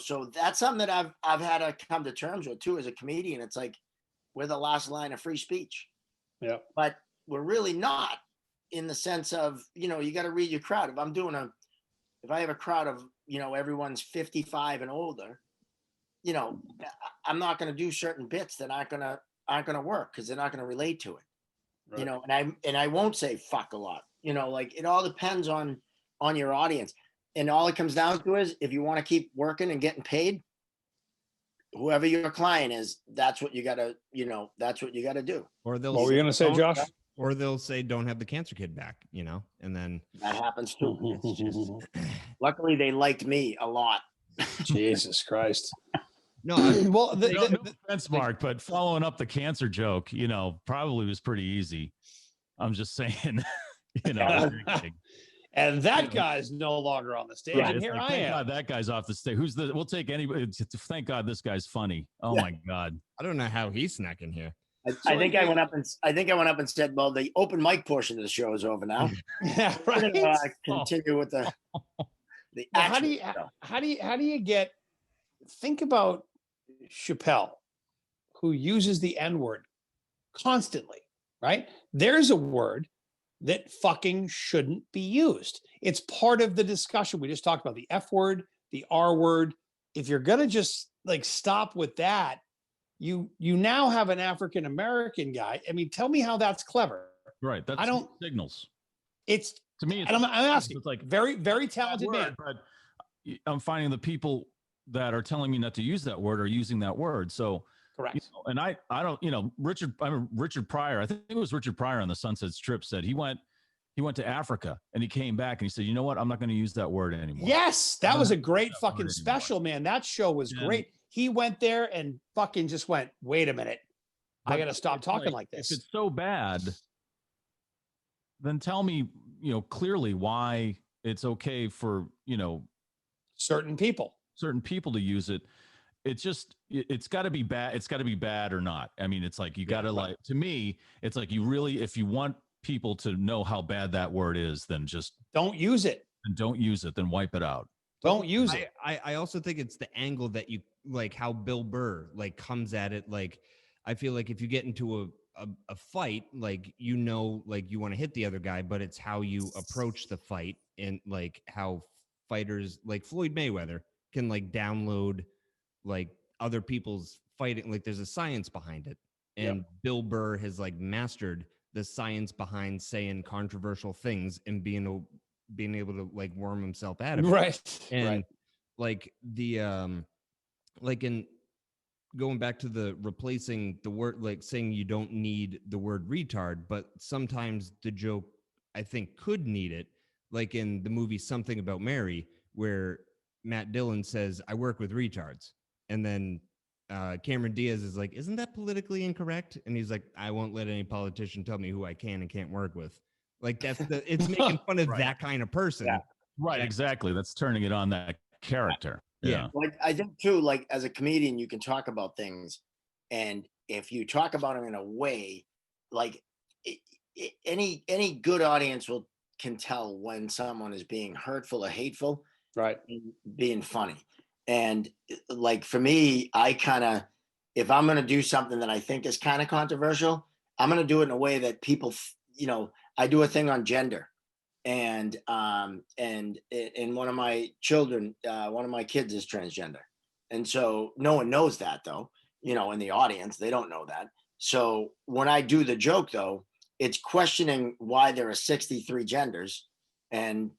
so that's something that I've had to come to terms with too as a comedian. It's like we're the last line of free speech. Yeah. But we're really not, in the sense of, you got to read your crowd. If I have a crowd of, everyone's 55 and older, I'm not going to do certain bits that aren't going to work because they're not going to relate to it, and I won't say fuck a lot, like it all depends on your audience, and all it comes down to is if you want to keep working and getting paid, whoever your client is, that's what you gotta, that's what you gotta do. Or they'll What were you gonna say, Josh? Or they'll say, don't have the cancer kid back, and then That happens too. it's just, Luckily, they liked me a lot. Jesus Christ. no, Well, No offense, Mark, but following up the cancer joke, probably was pretty easy. I'm just saying, and that guy's no longer on the stage, Right, and it's here like, I thank am. God that guy's off the stage. We'll take anybody. Thank God this guy's funny. Oh Yeah. my God. I don't know how he snuck in here. I think I went up and said, well, the open mic portion of the show is over now. Yeah, We're right. gonna, continue with the Well, action. how do you get? Think about Chappelle, who uses the N-word constantly, right? There's a word that fucking shouldn't be used. It's part of the discussion. We just talked about the F word, the R word. If you're gonna just like stop with that, you now have an African American guy. I mean, tell me how that's clever. Right. That's signals. It's To me, and I'm asking. it's like Very, very talented man. But I'm finding the people that are telling me not to use that word are using that word. So Correct. and I don't, Richard Pryor, I think it was Richard Pryor on the Sunset Strip said he went to Africa and he came back and he said, you know what? I'm not going to use that word anymore. Yes, that was a great that fucking word special, man. That show was And- great. He went there and fucking just went, wait a minute. I But got to stop it's talking like this. If it's so bad, then tell me, clearly why it's okay for, Certain people. to use it. It's got to be bad. It's got to be bad or not. I mean, it's like, you got to to me, it's like if you want people to know how bad that word is, then just Don't use it. don't use it, then wipe it out. Don't use it. I also think it's the angle that you like how Bill Burr like comes at it. Like, I feel like if you get into a fight, like, like you want to hit the other guy, but it's how you approach the fight and like how fighters like Floyd Mayweather can like download like other people's fighting. Like there's a science behind it. And Bill Burr has like mastered the science behind saying controversial things and being able to like worm himself out of it. Right. And right. like the like in going back to the replacing the word, like saying you don't need the word retard, but sometimes the joke I think could need it, like in the movie Something About Mary, where Matt Dillon says, I work with retards. And then Cameron Diaz is like, isn't that politically incorrect? And he's like, I won't let any politician tell me who I can and can't work with. Like it's making fun of that kind of person. Yeah. Right. Exactly. That's turning it on that character. Yeah. Like I think too, like as a comedian, you can talk about things, and if you talk about them in a way, like any good audience can tell when someone is being hurtful or hateful, Right. and being funny. And like for me, if I'm going to do something that I think is kind of controversial, I'm going to do it in a way that people, I do a thing on gender. And one of my children, one of my kids is transgender. And so no one knows that though, in the audience, they don't know that. So when I do the joke though, it's questioning why there are 63 genders and,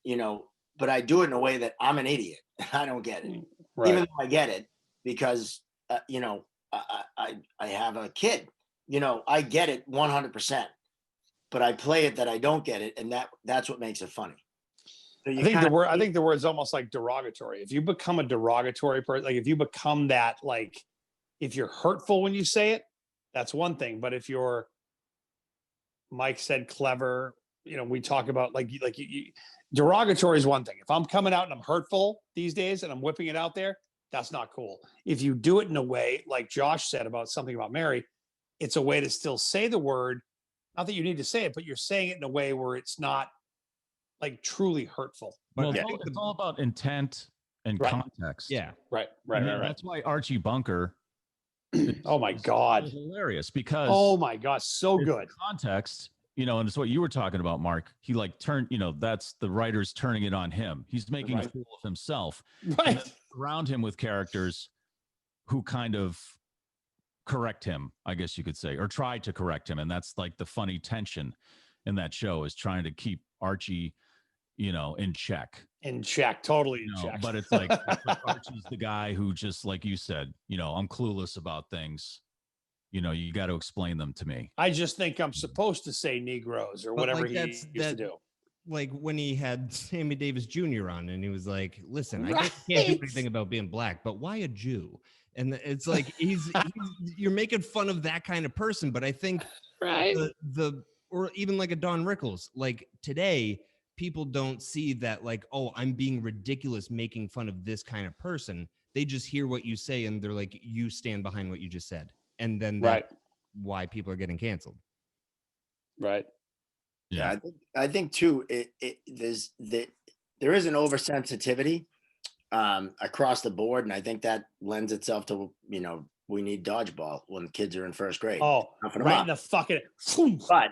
but I do it in a way that I'm an idiot. I don't get it. Right. Even though I get it because, I have a kid, I get it 100%. But I play it that I don't get it, and that's what makes it funny. So I think the word's almost like derogatory. If you become a derogatory person, like if you become that, like if you're hurtful when you say it, that's one thing. But if you're, Mike said, clever, we talk about derogatory is one thing. If I'm coming out and I'm hurtful these days and I'm whipping it out there, that's not cool. If you do it in a way like Josh said about Something About Mary, it's a way to still say the word. Not that you need to say it, but you're saying it in a way where it's not like truly hurtful. Well, it's all about intent and context. Yeah. Right. That's why Archie Bunker. Oh my God. Hilarious because. Oh my God. So good. Context, and it's what you were talking about, Mark. He like turned, that's the writers turning it on him. He's making a fool of himself. Right. Around him with characters who kind of correct him, I guess you could say, or try to correct him. And that's like the funny tension in that show is trying to keep Archie, in check. in check, totally in No, check. but it's like Archie's the guy who just, like you said, I'm clueless about things. You got to explain them to me. I just think I'm supposed to say Negroes or But, whatever like, he used to do. Like when he had Sammy Davis Jr. on and he was like, listen, I Right. can't do anything about being black, but why a Jew? And it's like you're making fun of that kind of person. But I think Right. or even like a Don Rickles, like today, people don't see that like, oh, I'm being ridiculous making fun of this kind of person. They just hear what you say and they're like, you stand behind what you just said. And then that's why people are getting canceled. Right. Yeah, I think too. There is an oversensitivity across the board, and I think that lends itself to we need dodgeball when kids are in first grade. Oh, right in the fucking. But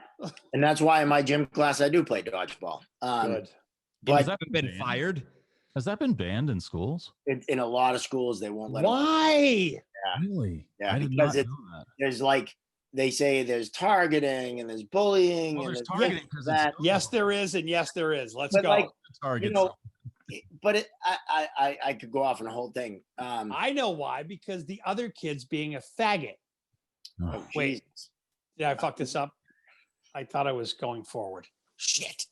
and that's why in my gym class I do play dodgeball. Good. But has that been fired? Has that been banned in schools? In a lot of schools they won't let. Why? Yeah. Really? Yeah, I did because not know that. there's like they say there's targeting and there's bullying Well, and there's there's targeting because that. Yes, there is, and yes, there is. Let's But go. like, target. But I could go off on a whole thing. I know why, because the other kid's being a faggot. Oh, Wait, Jesus. did I fuck this up? I thought I was going forward. Shit.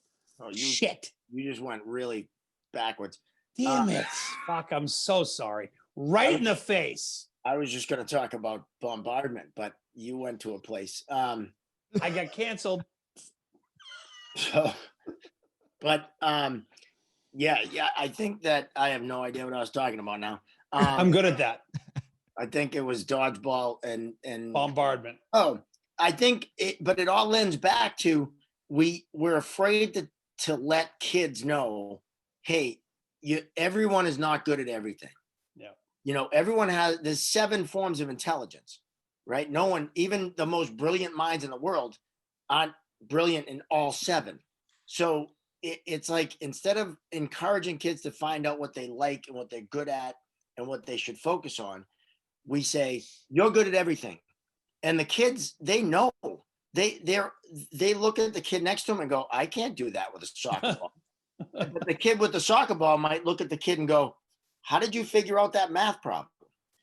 Shit. You just went really backwards. Damn it. Fuck, I'm so sorry. Right in the face. I was just going to talk about bombardment, but you went to a place. I got canceled. So, but yeah, I think that I have no idea what I was talking about now. I'm good at that. I think it was dodgeball and bombardment. Oh, I think but it all lends back to we're afraid to let kids know, hey, everyone is not good at everything. Yeah. Everyone there's 7 forms of intelligence, right? No one, even the most brilliant minds in the world, aren't brilliant in all 7. So it's like, instead of encouraging kids to find out what they like and what they're good at and what they should focus on, we say, you're good at everything. And the kids, they know. They look at the kid next to them and go, I can't do that with a soccer ball. But the kid with the soccer ball might look at the kid and go, how did you figure out that math problem?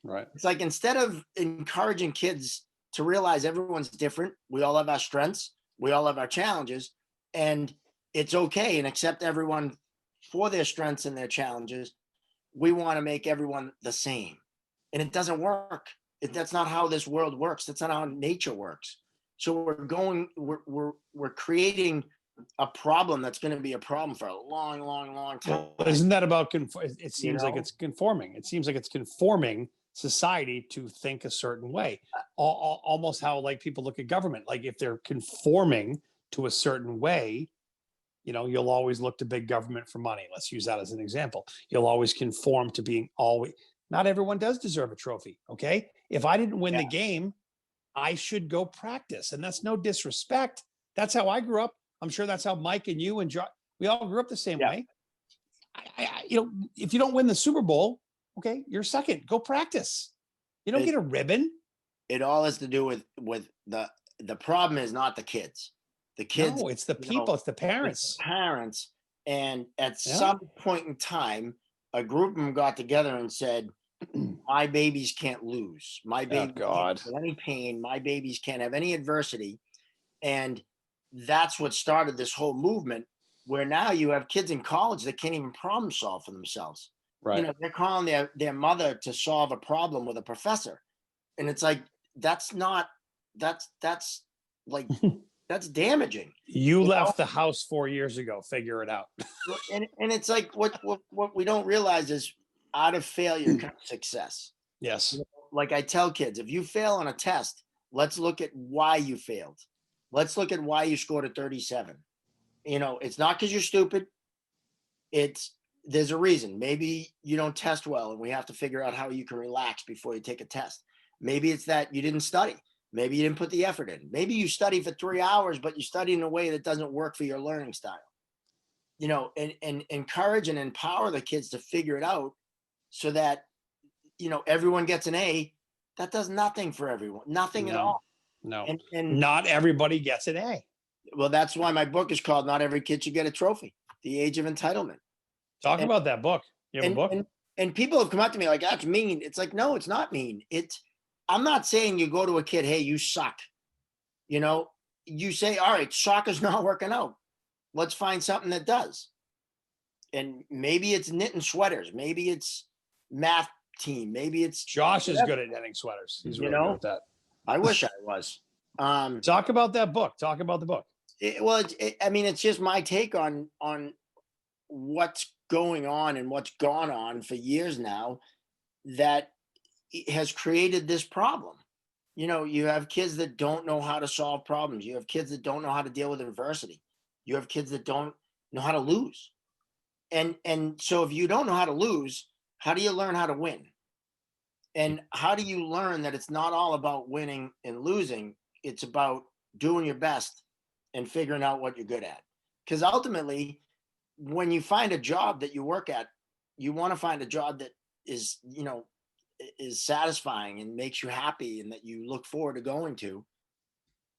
Right. It's like, instead of encouraging kids to realize everyone's different, we all have our strengths, we all have our challenges, and it's okay, and accept everyone for their strengths and their challenges. We want to make everyone the same. And it doesn't work. That's not how this world works. That's not how nature works. So we're creating a problem that's going to be a problem for a long, long, long time. Well, isn't that about it seems like it's conforming. It seems like it's conforming society to think a certain way. Almost how like people look at government. Like if they're conforming to a certain way, you'll always look to big government for money. Let's use that as an example. You'll always conform to being always. Not everyone does deserve a trophy. Okay. If I didn't win the game, I should go practice. And that's no disrespect. That's how I grew up. I'm sure that's how Mike and you and we all grew up the same way. If you don't win the Super Bowl, okay, you're second. Go practice. You don't get a ribbon. It all has to do with the problem is not the kids. The kids. No, it's the people. It's the parents. It's the parents. And at some point in time, a group of them got together and said, my babies can't lose. My babies can't have any pain. My babies can't have any adversity. And that's what started this whole movement, where now you have kids in college that can't even problem solve for themselves. Right. They're calling their mother to solve a problem with a professor. And it's like, that's like, that's damaging. You left the house 4 years ago. Figure it out. And it's like, what we don't realize is, out of failure comes success. Yes. Like I tell kids, if you fail on a test, let's look at why you failed. Let's look at why you scored a 37. It's not because you're stupid. There's a reason. Maybe you don't test well and we have to figure out how you can relax before you take a test. Maybe it's that you didn't study. Maybe you didn't put the effort in. Maybe you study for 3 hours, but you study in a way that doesn't work for your learning style. And encourage and empower the kids to figure it out so that, everyone gets an A. That does nothing for everyone. Nothing at all. No. And not everybody gets an A. Well, that's why my book is called Not Every Kid Should Get a Trophy, The Age of Entitlement. Talk about that book. You have a book? And people have come up to me like, that's mean. It's like, no, it's not mean. I'm not saying you go to a kid, hey, you suck. You know, you say, all right, soccer's not working out. Let's find something that does. And maybe it's knitting sweaters. Maybe it's math team. Maybe it's Josh is good at knitting sweaters. He's really good at that. I wish I was. Talk about that book. Talk about the book. I mean, it's just my take on what's going on and what's gone on for years now that has created this problem. You know, you have kids that don't know how to solve problems. You have kids that don't know how to deal with adversity. You have kids that don't know how to lose. And so if you don't know how to lose, how do you learn how to win? And how do you learn that it's not all about winning and losing? It's about doing your best and figuring out what you're good at. Because ultimately, when you find a job that you work at, you want to find a job that is, you know, is satisfying and makes you happy and that you look forward to going to.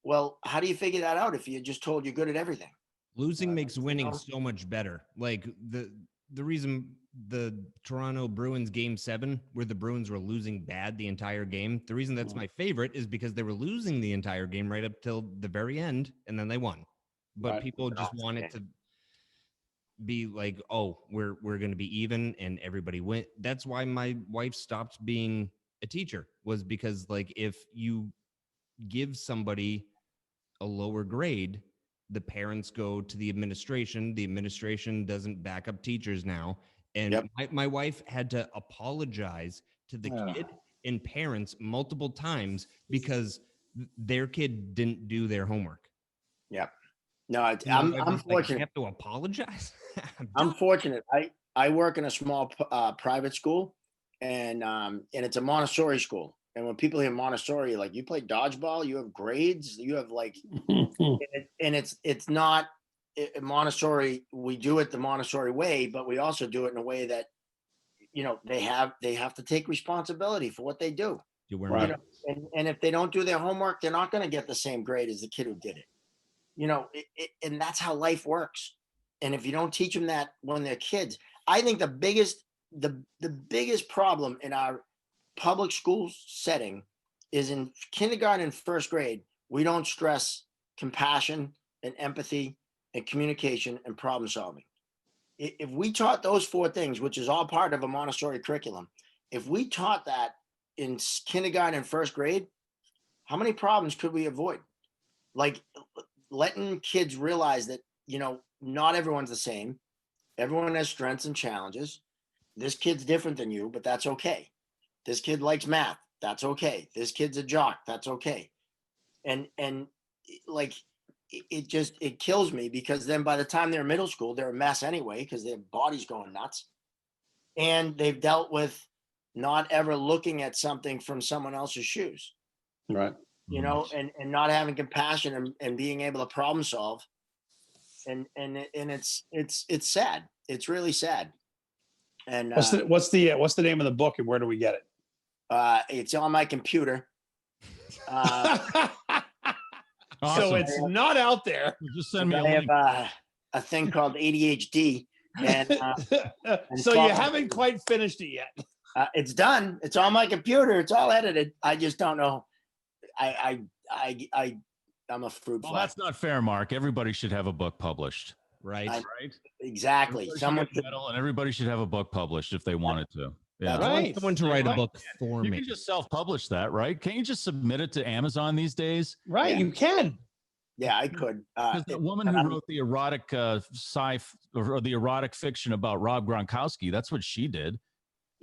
Well, how do you figure that out if you're just told you're good at everything? Losing makes winning so much better. Like the reason the Toronto Bruins game 7, where the Bruins were losing bad the entire game, the reason that's my favorite is because they were losing the entire game right up till the very end, and then they won. But people just want it to be like, oh, we're going to be even and everybody went. That's why my wife stopped being a teacher, was because like if you give somebody a lower grade, the parents go to the administration doesn't back up teachers now, and my wife had to apologize to the kid and parents multiple times because their kid didn't do their homework. No, I'm fortunate. You have to apologize. I'm fortunate. I work in a small private school, and it's a Montessori school. And when people hear Montessori, like, you play dodgeball, you have grades, you have like, and it's not Montessori. We do it the Montessori way, but we also do it in a way that, you know, they have to take responsibility for what they do. Right. You know? And if they don't do their homework, they're not going to get the same grade as the kid who did it. You know, and that's how life works. And if you don't teach them that when they're kids, I think the biggest problem in our public school setting is in kindergarten and first grade, we don't stress compassion and empathy and communication and problem solving. If we taught those 4 things, which is all part of a Montessori curriculum, if we taught that in kindergarten and first grade, how many problems could we avoid? Like, letting kids realize that, you know, not everyone's the same. Everyone has strengths and challenges. This kid's different than you, but that's okay. This kid likes math. That's okay. This kid's a jock. That's okay. And like, it kills me, because then by the time they're in middle school, they're a mess anyway, because their body's going nuts. And they've dealt with not ever looking at something from someone else's shoes. Right. You know, and not having compassion and being able to problem solve. And it's sad. It's really sad. And what's the name of the book and where do we get it? It's on my computer. So it's not out there. Just send me a I link. have a thing called ADHD. And so you haven't quite finished it yet. It's done. It's on my computer. It's all edited. I just don't know. I'm a fruit fly. Well, that's not fair, Mark. Everybody should have a book published. Right. Exactly. Someone and everybody should have a book published if they wanted to. Yeah. I want someone to write a book for You me. can just self-publish that, right? Can't you just submit it to Amazon these days? Right. You can. Yeah, I could. Because the woman who wrote the erotic or the erotic fiction about Rob Gronkowski, that's what she did.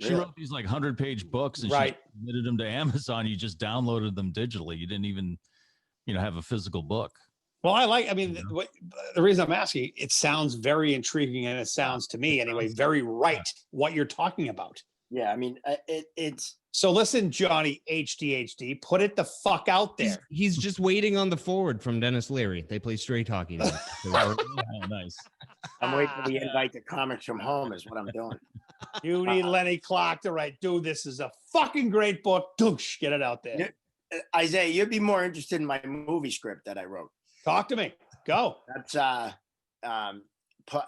She wrote these like 100-page books and she submitted them to Amazon. You just downloaded them digitally. You didn't even, have a physical book. Well, the reason I'm asking, it sounds very intriguing, and it sounds to me anyway, very right what you're talking about. Yeah, I mean, it's. So listen, Johnny HDHD, put it the fuck out there. He's just waiting on the forward from Dennis Leary. They play straight hockey now. Oh, nice. I'm waiting for the invite to Comics from Home is what I'm doing. You need Lenny Clark to write, dude, this is a fucking great book. Douche, get it out there. Isaiah, you'd be more interested in my movie script that I wrote. Talk to me. Go. That's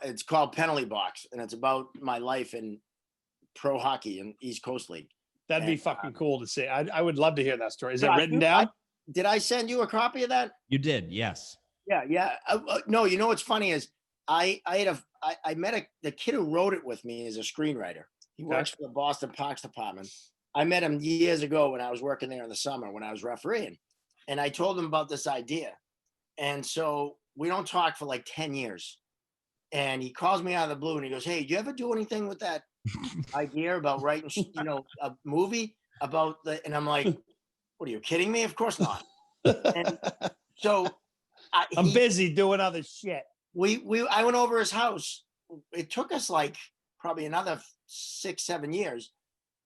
it's called Penalty Box, and it's about my life in pro hockey in East Coast League. That'd be fucking cool to see. I would love to hear that story. Is it Yeah, written down? Did I send you a copy of that? You did, yes. Yeah. No, you know what's funny is I met the kid who wrote it with me is a screenwriter. He works for the Boston Parks Department. I met him years ago when I was working there in the summer when I was refereeing, and I told him about this idea. And so we don't talk for like 10 years. And he calls me out of the blue and he goes, "Hey, do you ever do anything with that idea about writing, a movie about the?" And I'm like, "What are you kidding me? Of course not." And so I'm busy doing other shit. I went over his house. It took us like probably another 6-7 years.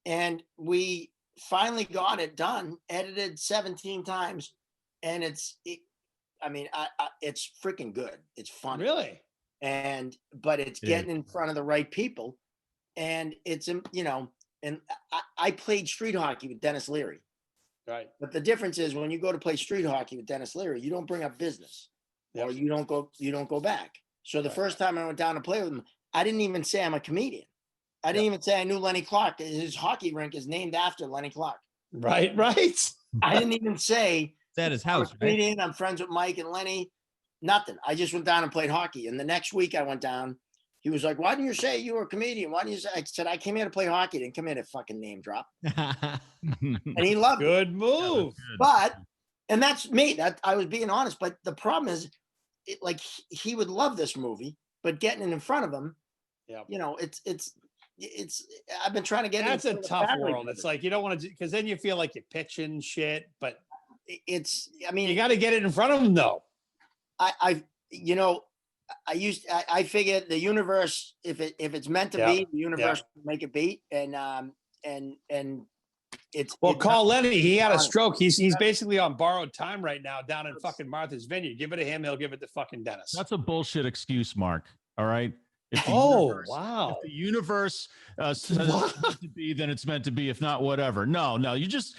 And we finally got it done, edited 17 times. And it's freaking good. It's fun. Really? But it's getting in front of the right people. And it's, and I played street hockey with Dennis Leary. Right. But the difference is when you go to play street hockey with Dennis Leary, you don't bring up business or you don't go back. So the first time I went down to play with him, I didn't even say I'm a comedian. I didn't even say I knew Lenny Clark. His hockey rink is named after Lenny Clark. Right. I didn't even say that his house. I'm a comedian. I'm friends with Mike and Lenny. Nothing. I just went down and played hockey. And the next week I went down. He was like, "Why didn't you say you were a comedian? Why didn't you say?" I said, "I came here to play hockey. I didn't come here to fucking name drop." And he loved it. Good move. And that's me. That I was being honest. But the problem is, he would love this movie, but getting it in front of him, it's. I've been trying to get. That's a tough world. It's like you don't want to, because then you feel like you're pitching shit. But you got to get it in front of them, though. I figured the universe, if it's meant to be, the universe will make it be. And it's call Lenny. He had a stroke. He's basically on borrowed time right now down in fucking Martha's Vineyard. Give it to him. He'll give it to fucking Dennis. That's a bullshit excuse, Mark. All right. Wow. If the universe says it's meant to be, then it's meant to be. If not, whatever. No. You just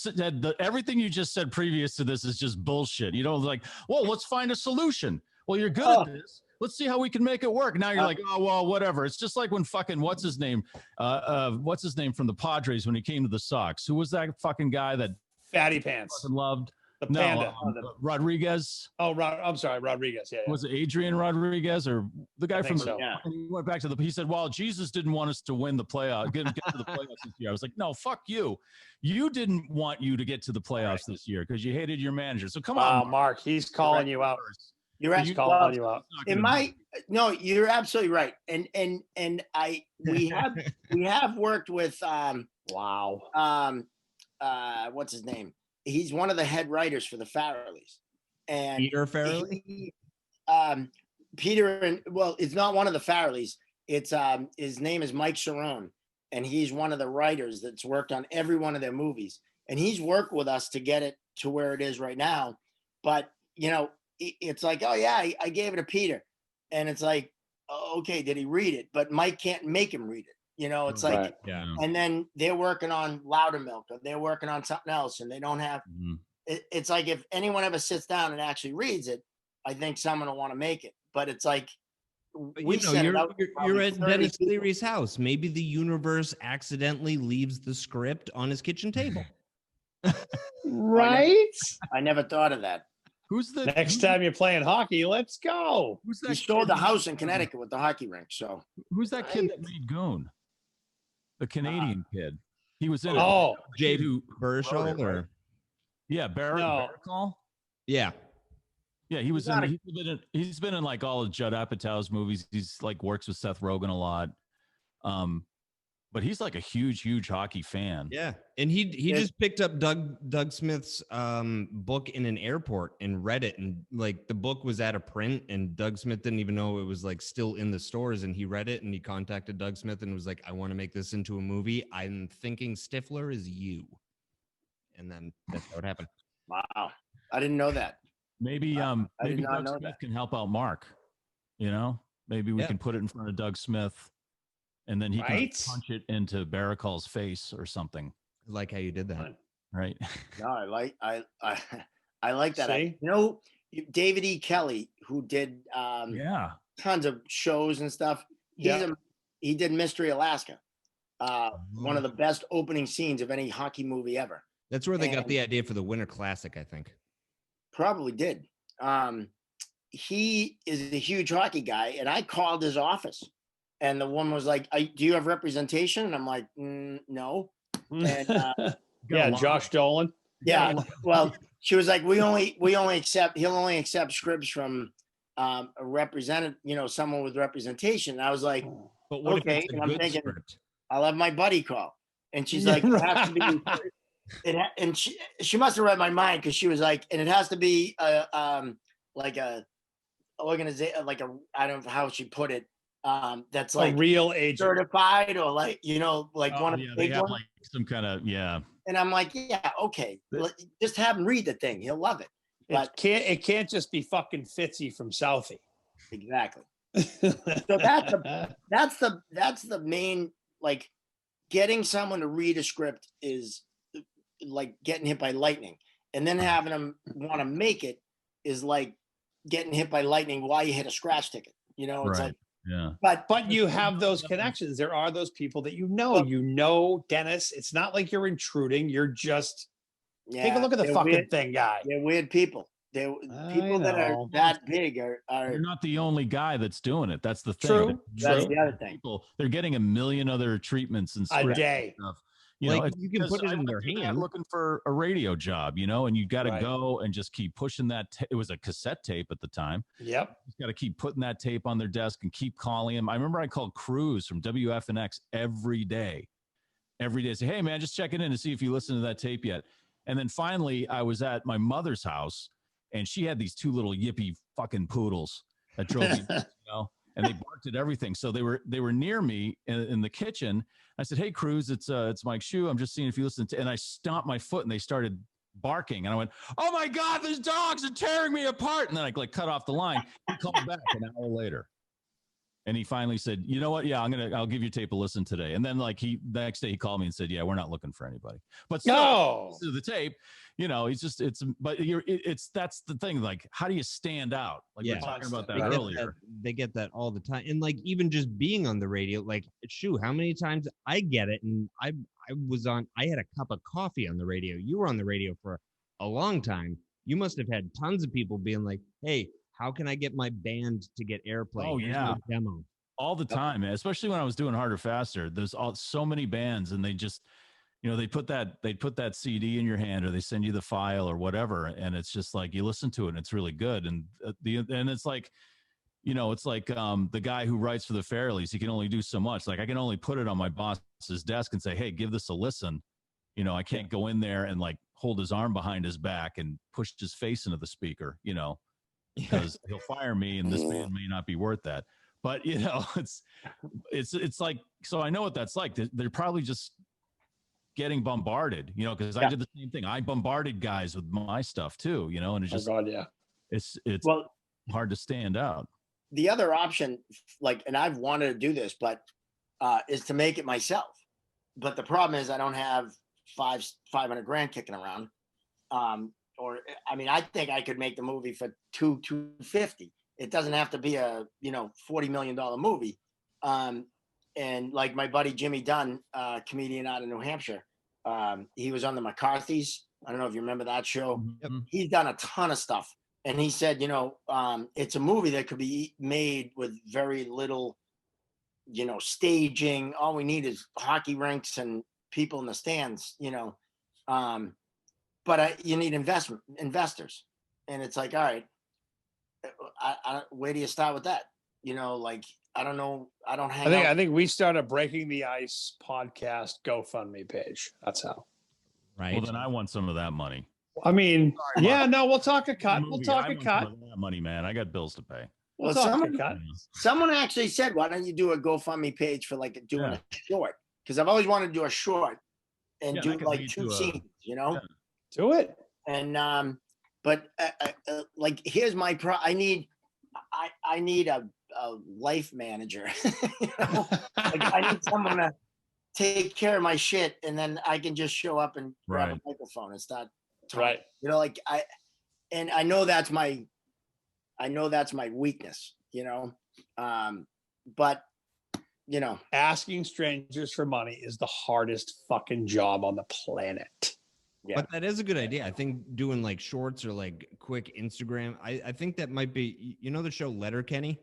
said everything you just said previous to this is just bullshit. You don't well, let's find a solution. Well, you're good at this. Let's see how we can make it work. Now you're like, oh, well, whatever. It's just like when fucking what's his name from the Padres when he came to the Sox. Who was that fucking guy that Fatty Pants loved? The panda. Rodriguez. I'm sorry, Rodriguez. Yeah. Was it Adrian Rodriguez or the guy from so. He went back to he said, well, Jesus didn't want us to win the playoffs, get to the playoffs this year. I was like, no, fuck you. You didn't want you to get to the playoffs this year because you hated your manager. So come on, Mark, he's calling you out. You're actually calling you out. No, you're absolutely right. And we have worked with what's his name? He's one of the head writers for the Farrellys. And Peter Farrelly? It's not one of the Farrellys. It's his name is Mike Cerrone, and he's one of the writers that's worked on every one of their movies. And he's worked with us to get it to where it is right now. But it's like, oh yeah, I gave it to Peter, and it's like, oh, okay, did he read it? But Mike can't make him read it. It's like, and then they're working on Loudermilk, or they're working on something else, and they don't have. It's like if anyone ever sits down and actually reads it, I think someone will want to make it. But it's like, you're at Dennis Leary's house. Maybe the universe accidentally leaves the script on his kitchen table. Right? I never thought of that. Next time you're playing hockey, let's go. He sold the house in Connecticut with the hockey rink. So who's that kid that made Goon? The Canadian kid. He was in Jay Baruchel or Baruchel. Yeah. Yeah, he was he's been in like all of Judd Apatow's movies. He's like works with Seth Rogen a lot. But he's like a huge hockey fan. Yeah. And he just picked up Doug Smith's book in an airport and read it. And like the book was out of print and Doug Smith didn't even know it was like still in the stores. And he read it and he contacted Doug Smith and was like, I want to make this into a movie. I'm thinking Stifler is you. And then that's how it happened. Wow. I didn't know that. Maybe Doug Smith can help out Mark. Maybe we can put it in front of Doug Smith. And then he can punch it into Baruchel's face or something. I like how you did that. Right. No, I like that. See? David E. Kelly, who did tons of shows and stuff. He did Mystery Alaska, one of the best opening scenes of any hockey movie ever. That's where they got the idea for the Winter Classic, I think. Probably did. He is a huge hockey guy, and I called his office, and the woman was like, "Do you have representation?" And I'm like, "No." And yeah, Josh Dolan. Yeah, well, she was like, "He'll only accept scripts from a represented, someone with representation." And I was like, "But what okay." if it's a and I'm good thinking, script? I'll have my buddy call, and she's like, "It has to be." And she must have read my mind, because she was like, "And it has to be like a organization, like a, I don't know how she put it, that's like a real agent, certified, or like one of the big ones, like some kind of And I'm like, yeah, okay, just have him read the thing, he'll love it. But it can't just be fucking Fitzy from Southie. Exactly. So that's the main, like, getting someone to read a script is like getting hit by lightning, and then having them want to make it is like getting hit by lightning while you hit a scratch ticket. It's like, yeah. But you have those connections. There are those people that Dennis. It's not like you're intruding. You're just take a look at the fucking weird thing, guy. They're weird people. People that are that big are You're not the only guy that's doing it. That's the thing. True. That's the other thing. They're getting a million other treatments and a day. Stuff. You can put it in their hand. Looking for a radio job, and you got to go and just keep pushing that. It was a cassette tape at the time. Yep. You got to keep putting that tape on their desk and keep calling him. I remember I called Cruz from WFNX every day. Say, "Hey man, just checking in to see if you listened to that tape yet." And then finally I was at my mother's house, and she had these two little yippy fucking poodles that drove me, and they barked at everything. So they were near me in the kitchen. I said, "Hey, Cruz, it's Mike Shue. I'm just seeing if you listen to," and I stomped my foot, and they started barking. And I went, "Oh my God, these dogs are tearing me apart." And then I cut off the line. He called back an hour later. And he finally said, "You know what? Yeah, I'll give you tape a listen today." And then the next day he called me and said, "Yeah, we're not looking for anybody." But still, to the tape, that's the thing. Like, how do you stand out? Like we were talking about that earlier. They get that all the time. And even just being on the radio, how many times I get it. And I had a cup of coffee on the radio. You were on the radio for a long time. You must have had tons of people being like, "Hey, how can I get my band to get airplay?" Oh, yeah. Demo. All the time, man. Especially when I was doing Harder Faster. There's so many bands, and they just, they put that CD in your hand, or they send you the file or whatever, and it's just like you listen to it and it's really good. And it's like, it's like the guy who writes for the Fairleys, he can only do so much. Like, I can only put it on my boss's desk and say, "Hey, give this a listen." I can't go in there and hold his arm behind his back and push his face into the speaker, because he'll fire me, and this man may not be worth that. But it's like, so I know what that's like. They're probably just getting bombarded, because I did the same thing. I bombarded guys with my stuff too, and it's just, it's hard to stand out. The other option, and I've wanted to do this, but is to make it myself. But the problem is I don't have $500,000 kicking around. I think I could make the movie for $250. It doesn't have to be a $40 million movie. And like my buddy Jimmy Dunn, comedian out of New Hampshire, he was on the McCarthy's. I don't know if you remember that show. Yep. He's done a ton of stuff, and he said, it's a movie that could be made with very little, staging. All we need is hockey rinks and people in the stands, but you need investors, and it's like, all right, where do you start with that? I don't know. I think we started Breaking the Ice podcast GoFundMe page. That's how. Right. Well, then I want some of that money. I mean, we'll talk a cut. We'll talk a cut. That money, man. I got bills to pay. Well, someone actually said, "Why don't you do a GoFundMe page for doing a short?" Because I've always wanted to do a short and do two scenes. Yeah. Do it. And but here's my I need a life manager. I need someone to take care of my shit, and then I can just show up and grab a microphone and start talking. Right. I know that's my weakness, But you know, asking strangers for money is the hardest fucking job on the planet. yeah. But that is a good idea. I think doing like shorts or like quick Instagram. I think that might be, you know, the show Letterkenny.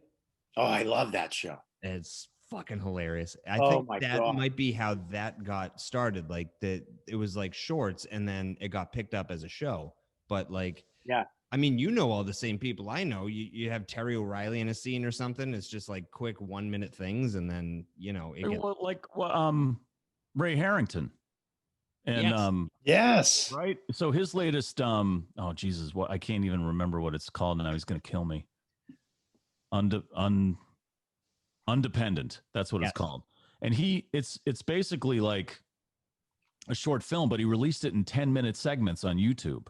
Oh, I love that show. It's fucking hilarious. I Oh think my that God. might be how that got started. Like that, it was like shorts, and then it got picked up as a show. But like, Yeah. I mean, you know all the same people I know. You have Terry O'Reilly in a scene or something. It's just like quick 1 minute things, and then you know it gets, Ray Harrington. And Yes. Yes. right. So his latest oh Jesus, what I can't even remember what it's called now. He's gonna kill me. Undependent. That's what Yes. it's called. And it's basically like a short film, but he released it in 10-minute segments on YouTube.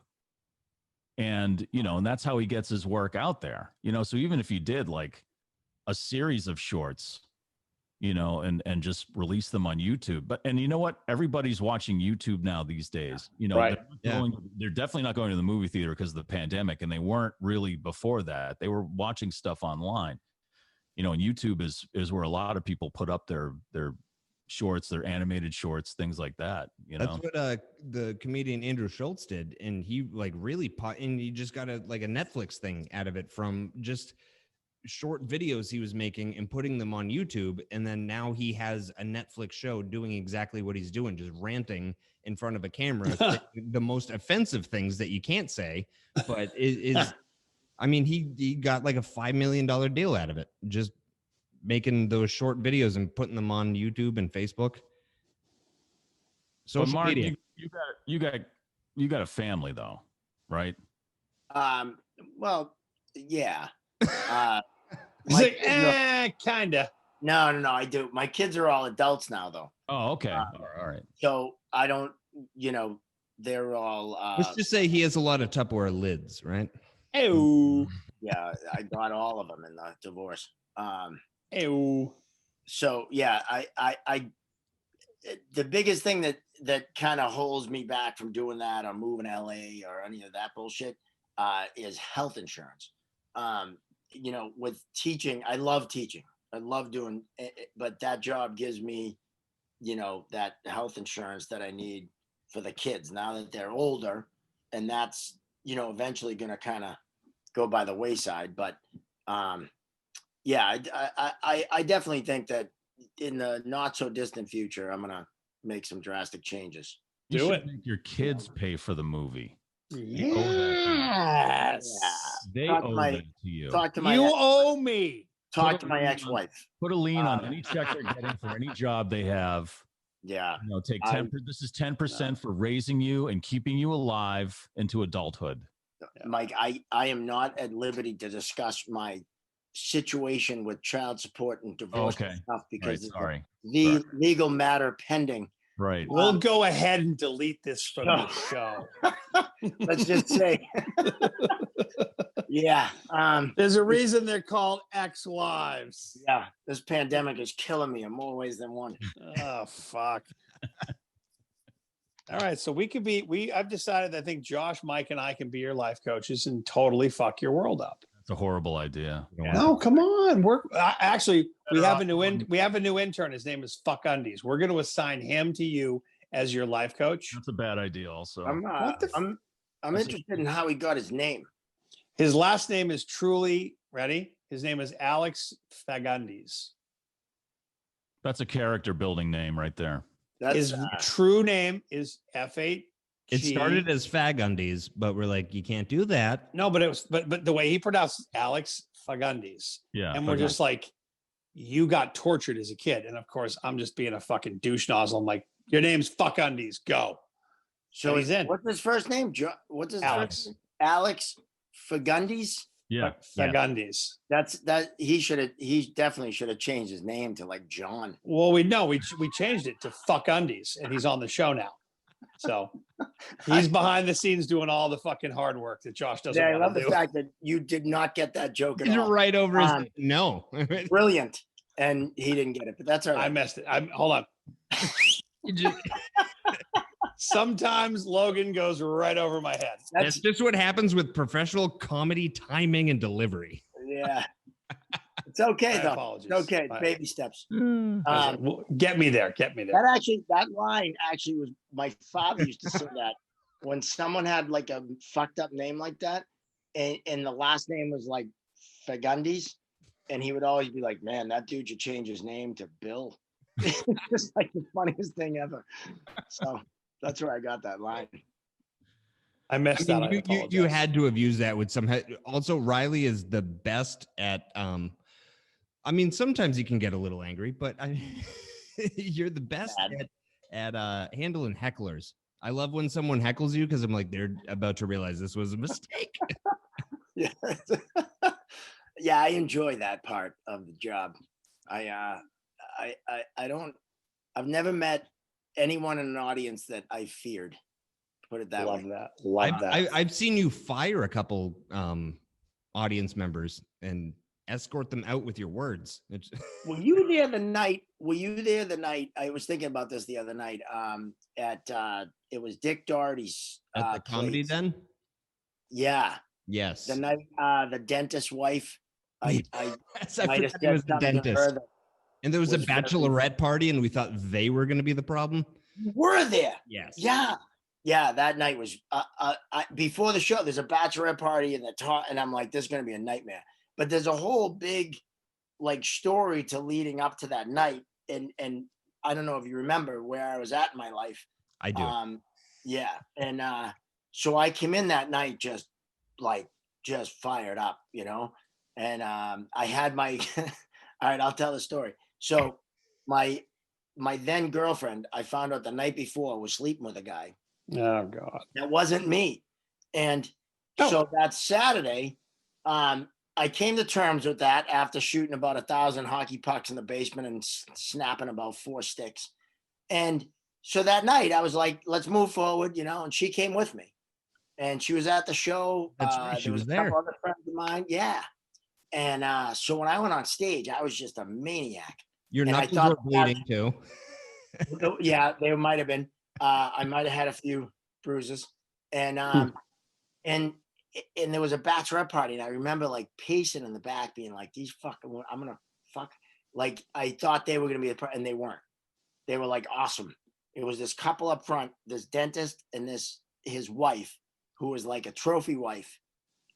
And, you know, and that's how he gets his work out there, you know. So even if you did like a series of shorts, you know, and just release them on YouTube. But, and you know what? Everybody's watching YouTube now these days, you know, Right. they're definitely not going to the movie theater because of the pandemic. And they weren't really before that. They were watching stuff online, you know, and YouTube is where a lot of people put up their shorts, their animated shorts, things like that, you know. That's what the comedian Andrew Schultz did, and he like really and he just got a Netflix thing out of it from just short videos he was making and putting them on YouTube, and then now he has a Netflix show doing exactly what he's doing, just ranting in front of a camera, the most offensive things that you can't say, but it is. I mean, he got like a $5 million deal out of it, just making those short videos and putting them on YouTube and Facebook. So Social Mark, media. you got a family though, right? Well, yeah. He's My like, kids are- kinda. no, I do. My kids are all adults now, though. Oh, okay. All right. So I don't, you know, they're all. Let's just say he has a lot of Tupperware lids, right? Ew. Yeah, I got all of them in the divorce. Ew. So yeah, I the biggest thing that kind of holds me back from doing that or moving to LA or any of that bullshit is health insurance. You know, with teaching, I love teaching. I love doing it, but that job gives me, you know, that health insurance that I need for the kids now that they're older, and that's, you know, eventually going to kind of go by the wayside. But yeah, I definitely think that in the not so distant future, I'm gonna make some drastic changes. You Do should it. make your kids pay for the movie. Yes. They Talk to owe my- that to you. Talk to my You owe me. talk to my ex-wife. Put a lien on any check they're getting for any job they have. Yeah, You know, take I- 10. This is 10% for raising you and keeping you alive into adulthood. Mike, I am not at liberty to discuss my situation with child support and divorce Okay. and stuff Right. because of Sorry. the legal matter pending. Right. We'll go ahead and delete this from the show. Let's just say, yeah, There's a reason they're called ex-wives. yeah. This pandemic is killing me in more ways than one. Oh fuck. All right, so I've decided I think Josh, Mike, and I can be your life coaches and totally fuck your world up. That's a horrible idea. No, come on. We have a new intern. His name is Fuck Undies. We're going to assign him to you as your life coach. That's a bad idea also. I'm interested in how he got his name. His last name is truly ready. His name is Alex Fagundes. That's a character building name right there. His true name is F8. It started as Fagundies, but we're like, you can't do that. No, but the way he pronounced Alex Fagundes. Yeah. And we're just like, you got tortured as a kid. And of course, I'm just being a fucking douche nozzle. I'm like, your name's Fuck Undies. Go. So he's in. What's his first name? What's his Alex. first name? Alex Fagundes. Yeah. Fagundes. He definitely should have changed his name to like John. Well, we changed it to Fuck Undies, and he's on the show now. So he's behind the scenes doing all the fucking hard work that Josh doesn't Yeah, I want love to the do. fact that you did not get that joke at He's all. right over his no. Brilliant. And he didn't get it, but that's all right. I messed it. Hold on. Sometimes Logan goes right over my head. That's just what happens with professional comedy timing and delivery. Yeah. It's okay My though. apologies. It's okay. My- Baby steps. Well, get me there. Get me there. That line actually was, my father used to say that when someone had like a fucked up name like that, and the last name was like Fagundes, and he would always be like, man, that dude should change his name to Bill. It's just like the funniest thing ever. So that's where I got that line. I missed that. I you apologize. had to have used that with some. Also, Riley is the best at. I mean, sometimes you can get a little angry, but you're the best at handling hecklers. I love when someone heckles you because I'm like, they're about to realize this was a mistake. Yeah. Yeah, I enjoy that part of the job. I don't, I've never met anyone in an audience that I feared. Put it that Love way. that. Love that. I've seen you fire a couple audience members and escort them out with your words. Were you there the night? I was thinking about this the other night. It was Dick Doherty's At the comedy place. den? Yeah. Yes. The night the dentist's wife. I Yes, I might have forgot he said was the something to her dentist. that And there was a was very- bachelorette party, and we thought they were going to be the problem. you were there. Yes. Yeah, that night was before the show. There's a bachelorette party and and I'm like, this is gonna be a nightmare. But there's a whole big like story to leading up to that night, and I don't know if you remember where I was at in my life. I do. Yeah, and so I came in that night just fired up, you know, and I had my. All right, I'll tell the story. So my then girlfriend, I found out the night before, was sleeping with a guy. Oh God. That wasn't me. And so that Saturday, I came to terms with that after shooting about 1,000 hockey pucks in the basement and snapping about 4 sticks. And so that night I was like, let's move forward, you know, and she came with me. And she was at the show. That's right. She was a there. couple other friends of mine. Yeah. And so when I went on stage, I was just a maniac. Your and I knuckles thought were bleeding too. Yeah, they might have been. I might have had a few bruises, and there was a bachelorette party, and I remember like pacing in the back, being like, "These fucking, I'm gonna fuck." Like I thought they were gonna be, and they weren't. They were like awesome. It was this couple up front, this dentist and his wife, who was like a trophy wife,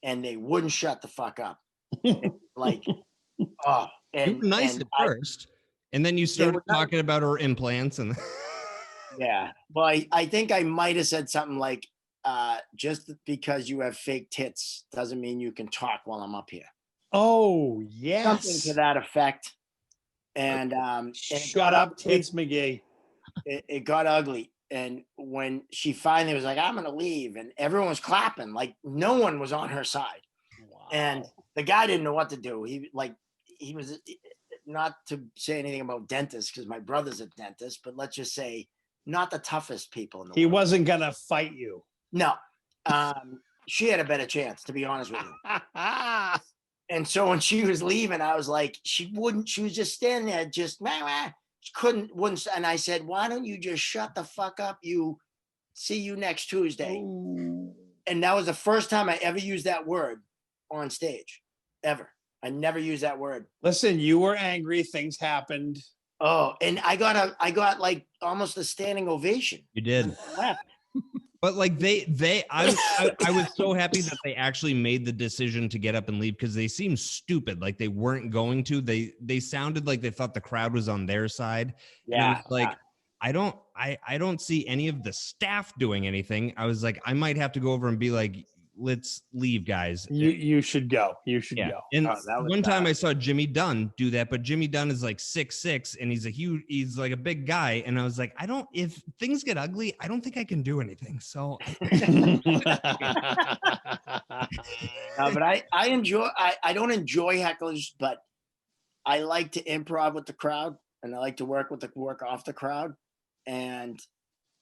and they wouldn't shut the fuck up. Like, oh, You were nice at first, and then you started talking about her implants and. Yeah. Well, I think I might have said something like, just because you have fake tits doesn't mean you can talk while I'm up here. Oh, yes. Something to that effect. And shut up, tits McGee. It got ugly. And when she finally was like, I'm going to leave, and everyone was clapping, like no one was on her side. Wow. And the guy didn't know what to do. He was, not to say anything about dentists, because my brother's a dentist, but let's just say, not the toughest people in the world. He wasn't gonna fight you. No. She had a better chance, to be honest with you. And so when she was leaving, I was like, she was just standing there, just wouldn't. And I said, why don't you just shut the fuck up? See you next Tuesday. Ooh. And that was the first time I ever used that word on stage, ever. I never used that word. Listen, you were angry. Things happened. Oh, and I got like almost a standing ovation. You did. But like I was so happy that they actually made the decision to get up and leave, because they seemed stupid. Like they weren't going to. They sounded like they thought the crowd was on their side. Yeah. Like I don't see any of the staff doing anything. I was like, I might have to go over and be like, let's leave, guys. You should go. You should go. And one time I saw Jimmy Dunn do that, but Jimmy Dunn is like 6'6", and he's like a big guy. And I was like, if things get ugly, I don't think I can do anything. So, but I don't enjoy hecklers, but I like to improv with the crowd, and I like to work off the crowd. And,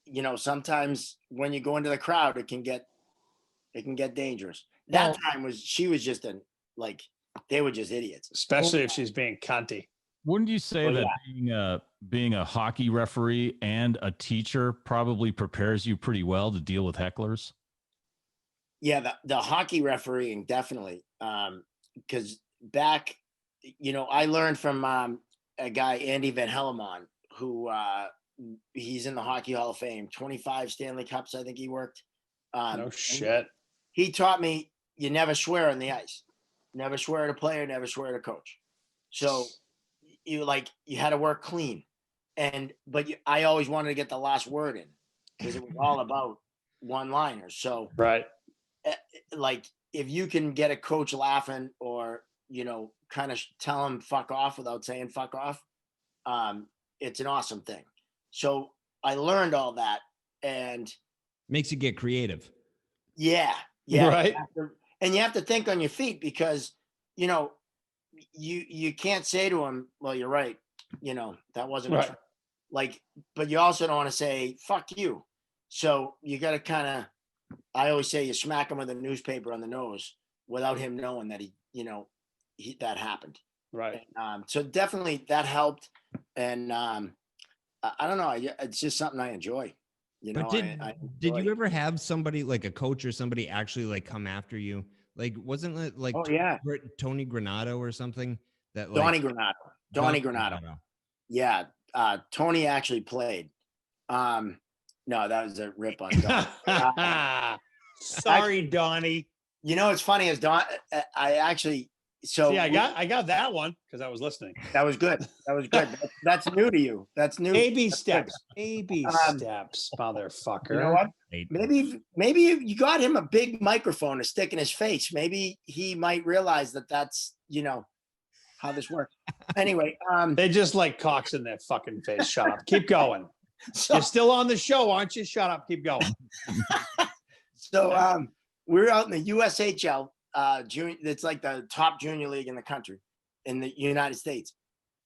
you know, sometimes when you go into the crowd, it can get dangerous. That time she was just they were just idiots. Especially if she's being cunty. Wouldn't you say that being a hockey referee and a teacher probably prepares you pretty well to deal with hecklers? Yeah, the hockey refereeing, definitely. Because back I learned from a guy, Andy Van Hellemond, who he's in the Hockey Hall of Fame, 25 Stanley Cups, I think he worked. No shit. He taught me you never swear on the ice. Never swear at a player, never swear at a coach. So you had to work clean. But I always wanted to get the last word in because it was all about one-liners. So right, like if you can get a coach laughing or kind of tell him fuck off without saying fuck off, it's an awesome thing. So I learned all that, and makes you get creative. Yeah, right. And you have to think on your feet because you can't say to him, well, you're right, that wasn't right. True. But you also don't want to say fuck you. So you got to kind of, I always say, you smack him with a newspaper on the nose without him knowing that that happened. Right. And, so definitely that helped. And I don't know, it's just something I enjoy. But did you ever have somebody like a coach or somebody actually like come after you? Like, wasn't it like Tony Granato or something? That like Donnie Granato. Yeah. Tony actually played. No, that was a rip on Donnie. Sorry, Donnie. It's funny as Don. I actually. So I got that one because I was listening. That was good. That's new to you. That's new. Baby steps, motherfucker. You know what? Maybe you got him a big microphone to stick in his face. Maybe he might realize that's how this works. Anyway, they just like cocks in their fucking face. Shut up. Keep going. You're still on the show, aren't you? Shut up. Keep going. So we're out in the USHL. It's like the top junior league in the country, in the United States.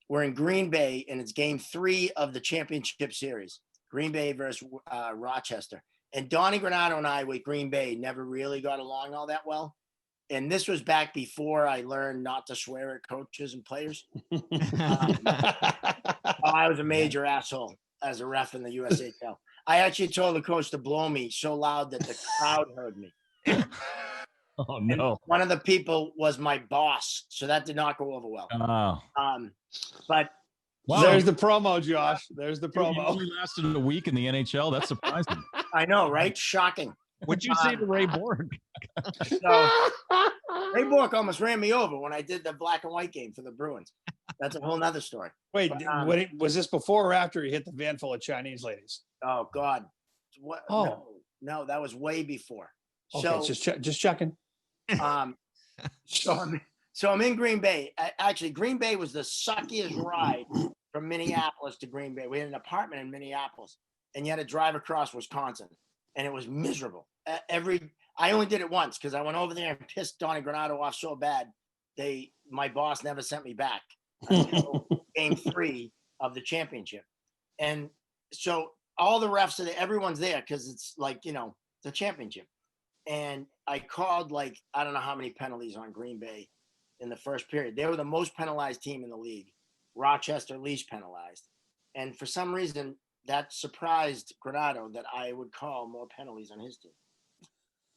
We're in Green Bay, and it's game 3 of the championship series. Green Bay versus Rochester. And Donnie Granato and I with Green Bay never really got along all that well. And this was back before I learned not to swear at coaches and players. I was a major asshole as a ref in the USHL. I actually told the coach to blow me so loud that the crowd heard me. Oh no! And one of the people was my boss, so that did not go over well. Oh. But wow. There's the promo, Josh. There's the promo. You only lasted a week in the NHL. That's surprising. I know, right? Shocking. What'd you say to Ray Borg? So, Ray Borg almost ran me over when I did the black and white game for the Bruins. That's a whole nother story. Wait, was this before or after he hit the van full of Chinese ladies? Oh God! What? Oh no, that was way before. Okay, so just checking. So I'm in Green Bay. Actually, Green Bay was the suckiest ride from Minneapolis to Green Bay. We had an apartment in Minneapolis, and you had to drive across Wisconsin, and it was miserable. I only did it once because I went over there and pissed Donnie Granato off so bad. My boss never sent me back until game 3 of the championship, and so all the refs everyone's there because it's like the championship. And I called I don't know how many penalties on Green Bay in the first period. They were the most penalized team in the league. Rochester least penalized. And for some reason, that surprised Granato that I would call more penalties on his team.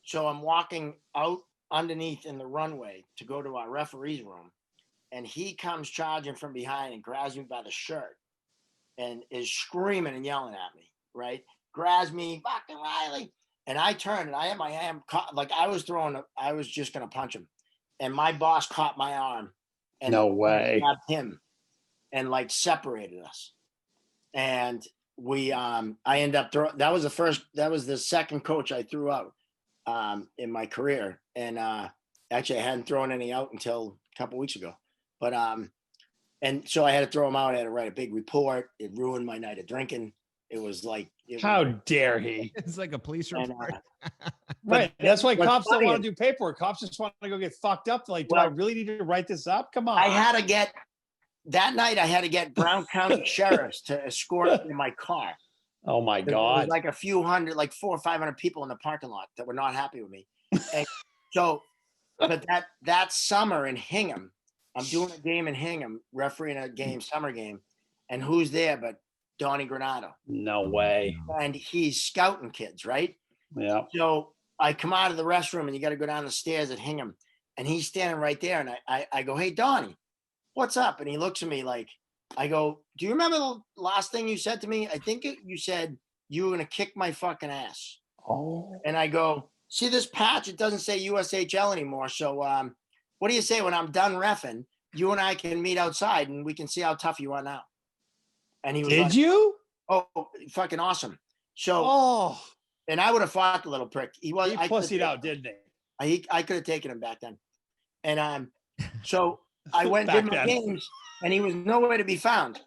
So I'm walking out underneath in the runway to go to our referee's room. And he comes charging from behind and grabs me by the shirt and is screaming and yelling at me, right? Grabs me, fucking Riley. And I turned and I had my hand caught, I was just going to punch him. And my boss caught my arm. And no way. Grabbed him and separated us. And I ended up that was the second coach I threw out in my career. And actually I hadn't thrown any out until a couple weeks ago. But and so I had to throw him out. I had to write a big report. It ruined my night of drinking. It was how dare he? It's like a police report. Right. That's why cops don't want to do paperwork. Cops just want to go get fucked up. Do I really need to write this up? Come on. That night I had to get Brown County sheriffs to escort me in my car. Oh my God. There was a few hundred, 400 or 500 people in the parking lot that were not happy with me. And so, but that summer in Hingham, I'm doing a game in Hingham, refereeing a summer game. And who's there but Donnie Granato? No way. And he's scouting kids, right? Yeah. So I come out of the restroom and you got to go down the stairs at Hingham, and he's standing right there. And I go, hey, Donnie. what's up? And he looks at me like, I go, do you remember the last thing you said to me? I think you said you were going to kick my fucking ass. Oh. And I go, see this patch? It doesn't say USHL anymore. So what do you say when I'm done reffing, you and I can meet outside and we can see how tough you are now? And he was Did you? Oh, fucking awesome. So, and I would have fought the little prick. He pussied out, didn't he? I could have taken him back then. And so I went and did my games and he was nowhere to be found.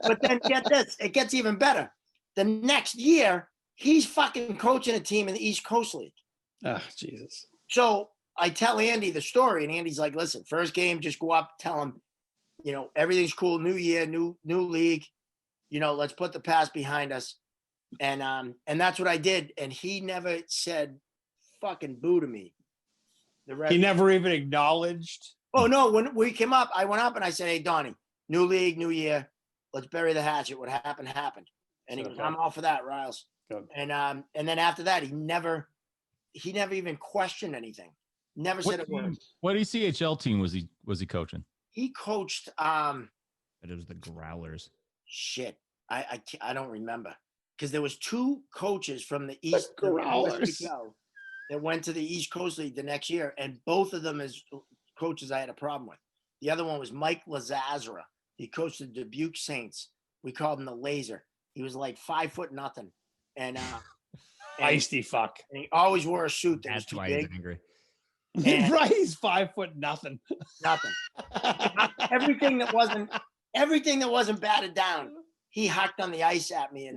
But then get this, it gets even better. The next year, he's fucking coaching a team in the East Coast League. Oh, Jesus. So I tell Andy the story, and Andy's like, listen, first game, just go up, tell him, you know, everything's cool, new year, new league, you know, let's put the past behind us. And that's what I did. And he never said fucking boo to me. He never even acknowledged. Oh no, when we came up, I went up and I said, hey, Donnie, new league, new year, let's bury the hatchet. What happened, happened. And he goes, I'm all for that, Riles. Good. And then after that, he never even questioned anything. Never said a word. What ECHL team was he coaching? He coached It was the Growlers. shit. I don't remember. Because there was two coaches from the East Growlers that went to the East Coast League the next year, and both of them as coaches I had a problem with. The other one was Mike Lazazara. He coached the Dubuque Saints. We called him the Laser. He was like 5'0" and feisty fuck. And he always wore a suit that was That's too why big. he's angry. And Right, he's 5'0". nothing. everything that wasn't batted down, he hacked on the ice at me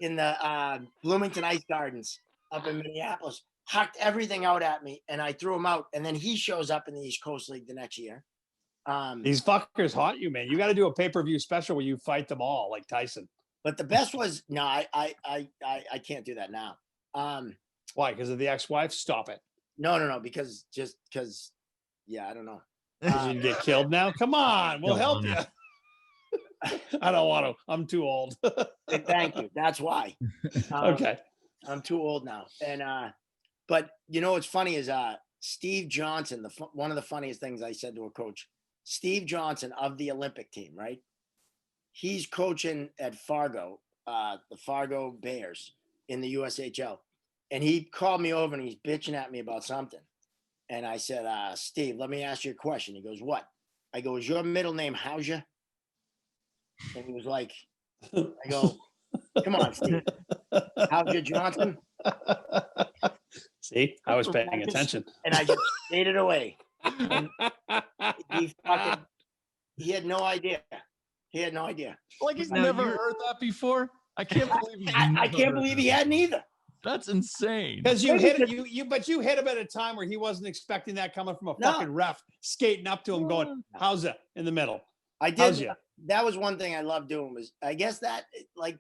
in the Bloomington Ice Gardens up in Minneapolis. Hucked everything out at me, and I threw him out. And then he shows up in the East Coast League the next year. These fuckers haunt you, man. You got to do a pay-per-view special where you fight them all, like Tyson. But the best was I can't do that now. Why? Because of the ex-wife? Stop it. No, because yeah, I don't know. You can get killed now. Come on, we'll help you. I don't want to. I'm too old. Thank you. That's why. Okay. I'm too old now. And but you know what's funny is Steve Johnson. One of the funniest things I said to a coach, Steve Johnson of the Olympic team, right? He's coaching at Fargo, the Fargo Bears in the USHL. And he called me over and he's bitching at me about something. And I said, Steve, let me ask you a question. He goes, what? I go, is your middle name Hauser? And he was like, I go, come on, Steve. Hauser Johnson? See, I was paying attention. And I just faded away. And he had no idea. He had no idea. Like he's never heard that before. I can't believe I can't believe he hadn't either. That's insane. Because you hit it, but you hit him at a time where he wasn't expecting that coming from a fucking ref skating up to him, going, "How's it?" in the middle. I did. That was one thing I loved doing. Was I guess that, like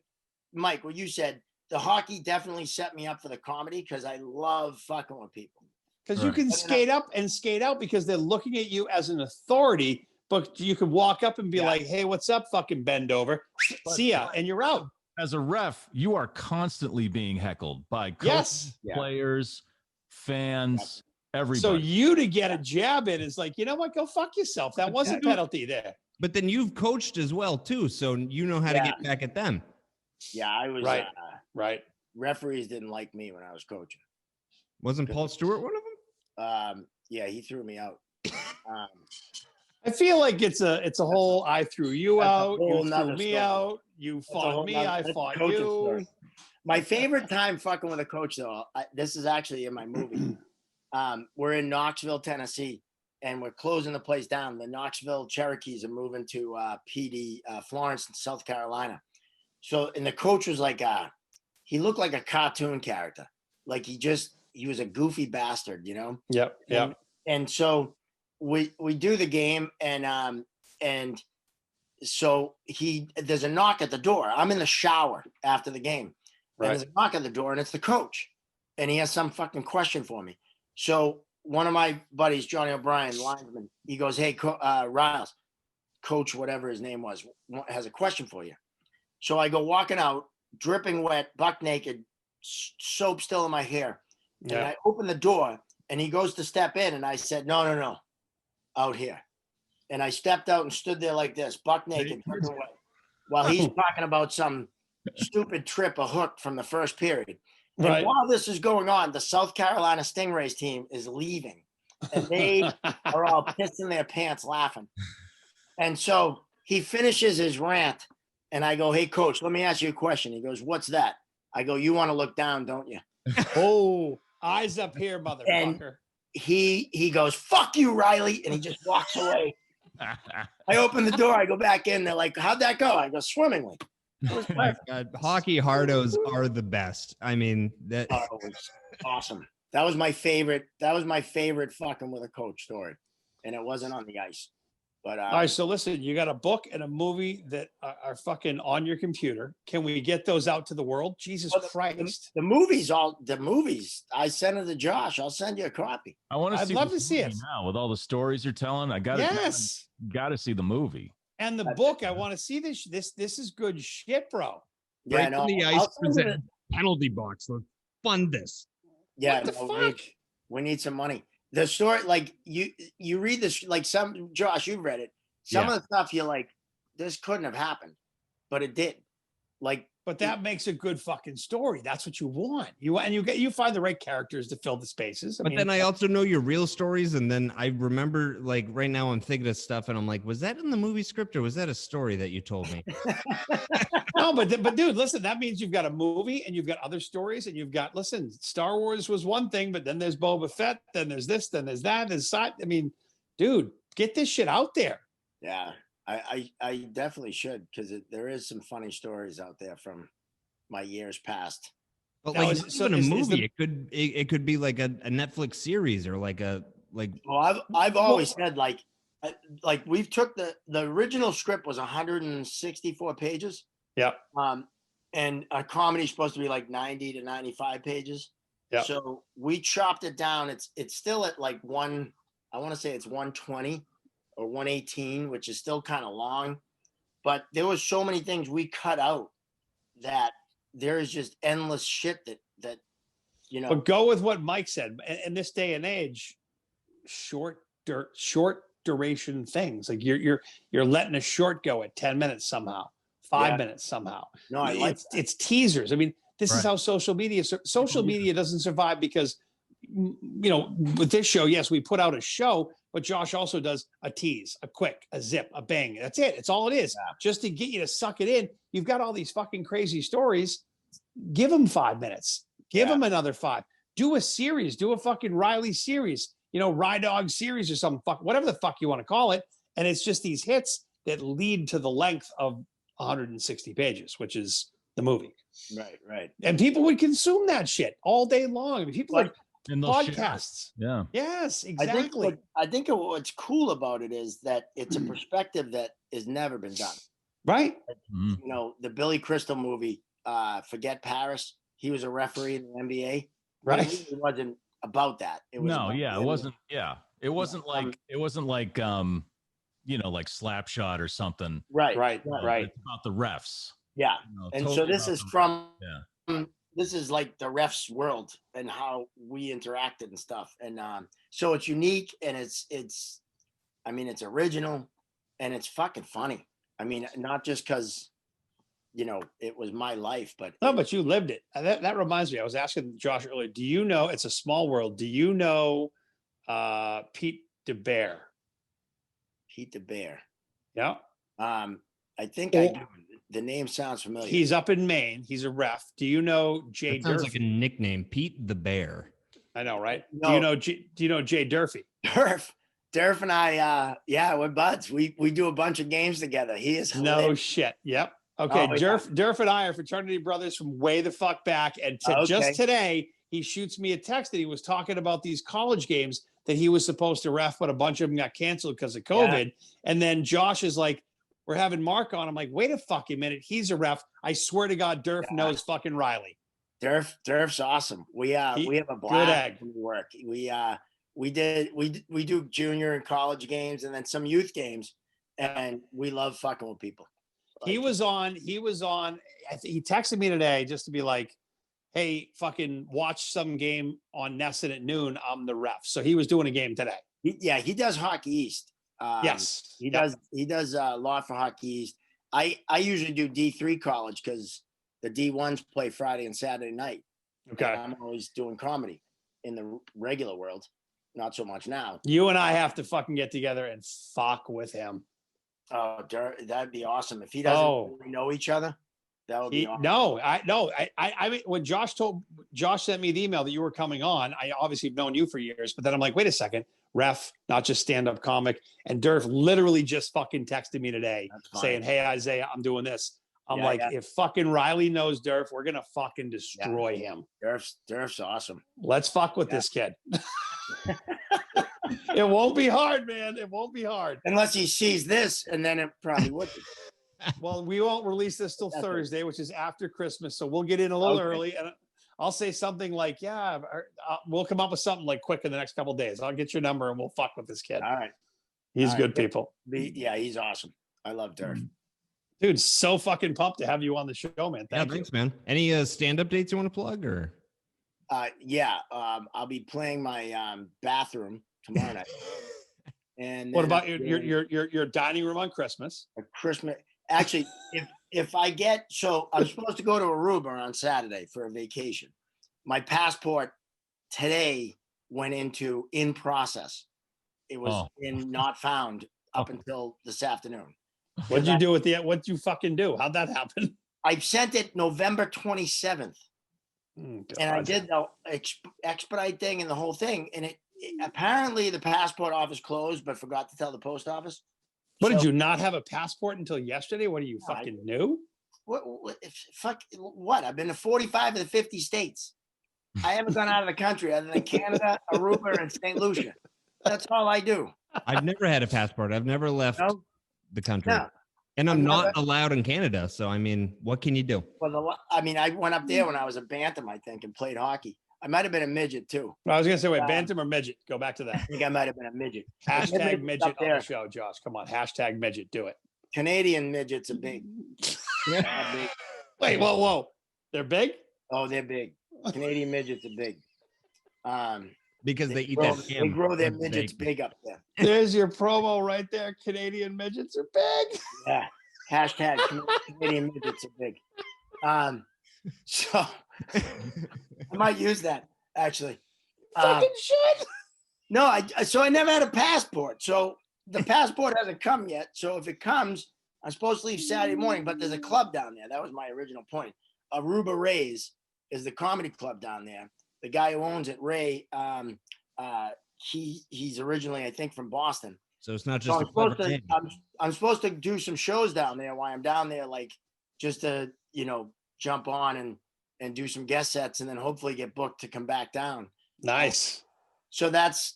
Mike, what you said, the hockey definitely set me up for the comedy because I love fucking with people. Because you can skate up and skate out because they're looking at you as an authority, but you can walk up and be like, "Hey, what's up? Fucking bend over, see ya," and you're out. As a ref, you are constantly being heckled by coaches, players, fans, everybody. So you to get a jab in is like, you know what? Go fuck yourself. That wasn't penalty there. But then you've coached as well too, so you know how to get back at them. Yeah, I was right. Referees didn't like me when I was coaching. Wasn't Paul Stewart one of them? Yeah, he threw me out. I feel like it's a whole I threw you out, you threw me out, you fought me, I fought you. Story. My favorite time fucking with a coach though, this is actually in my movie. We're in Knoxville, Tennessee, and we're closing the place down. The Knoxville Cherokees are moving to PD, Florence, South Carolina. So, and the coach was like, he looked like a cartoon character. Like he was a goofy bastard, you know? Yep. And so we do the game and so there's a knock at the door. I'm in the shower after the game. And there's a knock at the door and it's the coach. And he has some fucking question for me. So one of my buddies, Johnny O'Brien, linesman, he goes, "Hey, Riles, coach, whatever his name was, has a question for you." So I go walking out, dripping wet, buck naked, soap still in my hair. And I open the door and he goes to step in and I said, no, out here. and I stepped out and stood there like this, buck naked, while he's talking about some stupid trip a hook from the first period. And Right. while this is going on, the South Carolina Stingrays team is leaving, and they are all pissing their pants laughing. And so he finishes his rant, and I go, "Hey, coach, let me ask you a question." He goes, "What's that?" I go, "You want to look down, don't you?" Oh, eyes up here, motherfucker. And he goes, "Fuck you, Riley," and he just walks away. I open the door, I go back in. They're like, "How'd that go?" I go, "Swimmingly." Oh my God, hockey hardos are the best. I mean, that It was awesome. That was my favorite. That was my favorite fucking with a coach story, and it wasn't on the ice. But all right, so listen, you got a book and a movie that are fucking on your computer. Can we get those out to the world? Jesus Christ. The movies, I sent it to Josh. I'll send you a copy. I want to. I'd love to see it now with all the stories you're telling. I got to see the movie and the book. I want to see this. This is good shit, bro. Yeah, right no, from the ice present penalty box. Let's fund this. Yeah, What the fuck? We need some money. The story, like you read this, like Josh, you've read it. Some of the stuff you're like, this couldn't have happened, but it did. Like, but that makes a good fucking story. That's what you want. You find the right characters to fill the spaces. But then I also know your real stories, and then I remember, like, right now I'm thinking of stuff, and I'm like, was that in the movie script or was that a story that you told me? No, but dude, listen, that means you've got a movie and you've got other stories, and you've got, listen, Star Wars was one thing, but then there's Boba Fett, then there's this, then there's that, there's side. I mean, dude, get this shit out there. Yeah, I definitely should, because there is some funny stories out there from my years past. But like, even a movie, it could be like a Netflix series or like a like. Well, I've always said like we've took the original script was 164 pages. Yeah. And a comedy is supposed to be like 90 to 95 pages. Yeah. So we chopped it down. It's still at like I want to say it's 120 or 118, which is still kind of long. But there was so many things we cut out that there is just endless shit that you know. But go with what Mike said. In this day and age, short duration things, like you're letting a short go at 10 minutes somehow, 5 minutes somehow. No, I like it's teasers. I mean, this is how social media doesn't survive, because with this show, yes, we put out a show, but Josh also does a tease, a quick, a zip, a bang. That's it. It's all it is. Yeah. Just to get you to suck it in. You've got all these fucking crazy stories. Give them 5 minutes. Give them another 5. Do a series. Do a fucking Riley series. Rye Dog series or some whatever the fuck you want to call it. And it's just these hits that lead to the length of 160 pages, which is the movie. Right. And people would consume that shit all day long. I mean, people like podcasts. Yeah. Yes, exactly. I think what's cool about it is that it's a perspective that has never been done. Right. The Billy Crystal movie, Forget Paris. He was a referee in the NBA. Right. It really wasn't about that. It was it wasn't. Yeah. It wasn't like like Slapshot or something. Right. It's about the refs. Yeah. And totally, so this is this is like the refs world and how we interacted and stuff. And so it's unique, and it's original, and it's fucking funny. I mean, not just because it was my life, but but you lived it. That reminds me, I was asking Josh earlier, do you know, it's a small world, do you know Pete DeBear? Pete DeBear. Yeah. I think I do. The name sounds familiar. He's up in Maine. He's a ref. Do you know Jay Durfee? Sounds like a nickname, Pete the Bear. I know, right? No. Do you know Jay Durfee? Durf and I, we're buds. We do a bunch of games together. He is hilarious. No shit. Yep. Okay, Durf and I are fraternity brothers from way the fuck back. And just today, he shoots me a text that he was talking about these college games that he was supposed to ref, but a bunch of them got canceled because of COVID. Yeah. And then Josh is like, we're having Mark on. I'm like, wait a fucking minute. He's a ref. I swear to God, Durf knows fucking Riley. Durf's awesome. We have a blast when we work. We do junior and college games and then some youth games, and we love fucking with people. He was on. He texted me today just to be like, hey, fucking watch some game on Nesson at noon. I'm the ref. So he was doing a game today. He does Hockey East. Yes. He does a lot for Hockey East. I usually do D3 college because the D1s play Friday and Saturday night. Okay. And I'm always doing comedy in the regular world. Not so much now. You and I have to fucking get together and fuck with him. Oh, that'd be awesome. If he doesn't really know each other, that would be awesome. I mean, when Josh sent me the email that you were coming on, I obviously have known you for years, but then I'm like, wait a second, Ref, not just stand-up comic. And Durf literally just fucking texted me today saying, hey, Isaiah, I'm doing this. I'm if fucking Riley knows Durf, we're going to fucking destroy him. Durf's awesome. Let's fuck with this kid. It won't be hard, man. It won't be hard. Unless he sees this, and then it probably would be. Well, we won't release this till Thursday, which is after Christmas. So we'll get in a little early. And I'll say something like, we'll come up with something like quick in the next couple of days. I'll get your number and we'll fuck with this kid. All right. He's good people. Yeah, he's awesome. I love Durf. Dude, so fucking pumped to have you on the show, man. Thanks, man. Any stand-up dates you want to plug or? I'll be playing my bathroom tomorrow night. And what about your dining room on Christmas? Christmas. Actually, if I get I'm supposed to go to Aruba on Saturday for a vacation. My passport today went into in process. It was in not found up until this afternoon. What'd you do what'd you fucking do? How'd that happen? I sent it November 27th. And I did the expedite thing and the whole thing. And it apparently the passport office closed, but forgot to tell the post office. What, did you not have a passport until yesterday? What are you fucking new? What? I've been to 45 of the 50 states. I haven't gone out of the country other than Canada, Aruba, and St. Lucia. That's all I do. I've never had a passport. I've never left the country. No. And I'm not allowed in Canada. So, I mean, what can you do? Well, I went up there when I was a bantam, I think, and played hockey. I might have been a midget, too. I was going to say, wait, bantam or midget? Go back to that. I think I might have been a midget. Hashtag midget on the show, Josh. Come on. Hashtag midget. Do it. Canadian midgets are big. Big. Wait, whoa. They're big? Oh, they're big. Canadian midgets are big. Because they eat that ham. They grow their midgets big up there. There's your promo right there. Canadian midgets are big. Yeah. Hashtag Canadian midgets are big. So I might use that actually. Fucking shit. No, I never had a passport. So the passport hasn't come yet. So if it comes, I'm supposed to leave Saturday morning, but there's a club down there. That was my original point. Aruba Rays is the comedy club down there. The guy who owns it, Ray, he's originally, I think, from Boston. So it's not just I'm supposed to do some shows down there while I'm down there, like just to, jump on and do some guest sets and then hopefully get booked to come back down. Nice. So that's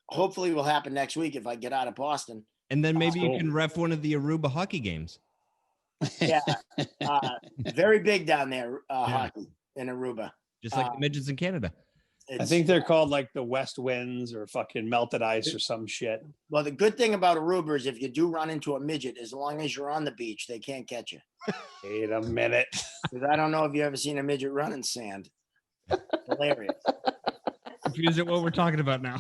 hopefully will happen next week if I get out of Boston. And then maybe you can ref one of the Aruba hockey games. Yeah. Very big down there, hockey in Aruba. Just like the midgets in Canada. I think they're called like the West Winds or fucking Melted Ice or some shit. Well, the good thing about Aruba is if you do run into a midget, as long as you're on the beach, they can't catch you. Wait a minute. Because I don't know if you ever seen a midget run in sand. Hilarious. Confused at what we're talking about now.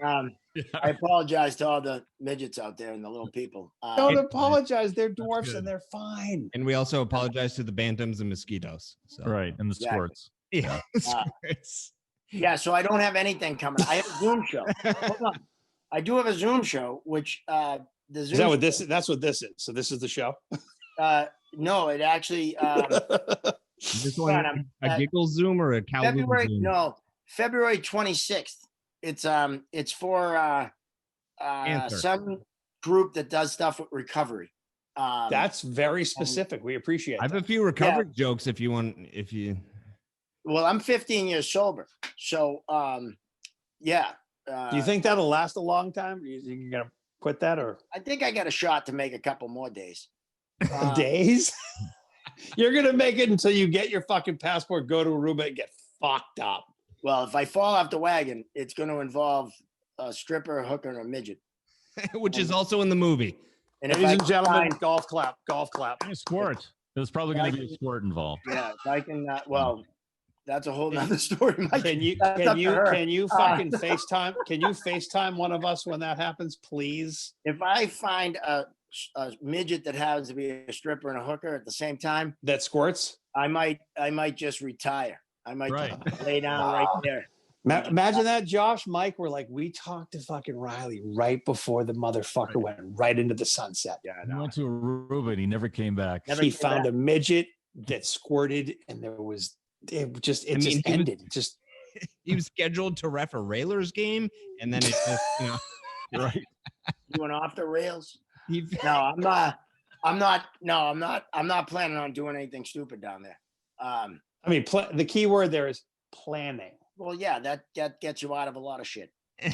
I apologize to all the midgets out there and the little people. Don't apologize. They're dwarfs and they're fine. And we also apologize to the bantams and mosquitoes. So. Right. And the squirts. Yeah. Yeah, so I don't have anything coming. I have a Zoom show. Hold on. I do have a Zoom show, which the Zoom is that what this is? That's what this is. So this is the show? No, it actually this one a giggle Zoom or a cow February Zoom? No, February 26th. It's for some group that does stuff with recovery. That's very specific. We appreciate I have a few recovery jokes if you want Well, I'm 15 years sober. So, yeah. Do you think that'll last a long time? You gonna quit that or? I think I got a shot to make a couple more days. Days? You're going to make it until you get your fucking passport, go to Aruba and get fucked up. Well, if I fall off the wagon, it's going to involve a stripper, a hooker, and a midget. Which is also in the movie. And ladies and gentlemen, golf clap. And a squirt. There's probably going to be a squirt involved. Yeah, if I can, that's a whole nother story. Mike. Can you That's up can to you her. can you fucking FaceTime? Can you FaceTime one of us when that happens, please? If I find a midget that happens to be a stripper and a hooker at the same time, That squirts. I might just retire. I might Right. just lay down right there. Imagine that, Josh. Mike, we're like, we talked to fucking Riley right before the motherfucker went right into the sunset. Yeah, He went to Aruba and he never came back. Never He came found back. a midget that squirted, and it just ended. He was scheduled to ref a Railers game, and then it just, Right. You went off the rails. he, No, I'm not planning on doing anything stupid down there. I mean, the key word there is planning. Well, yeah, that gets you out of a lot of shit.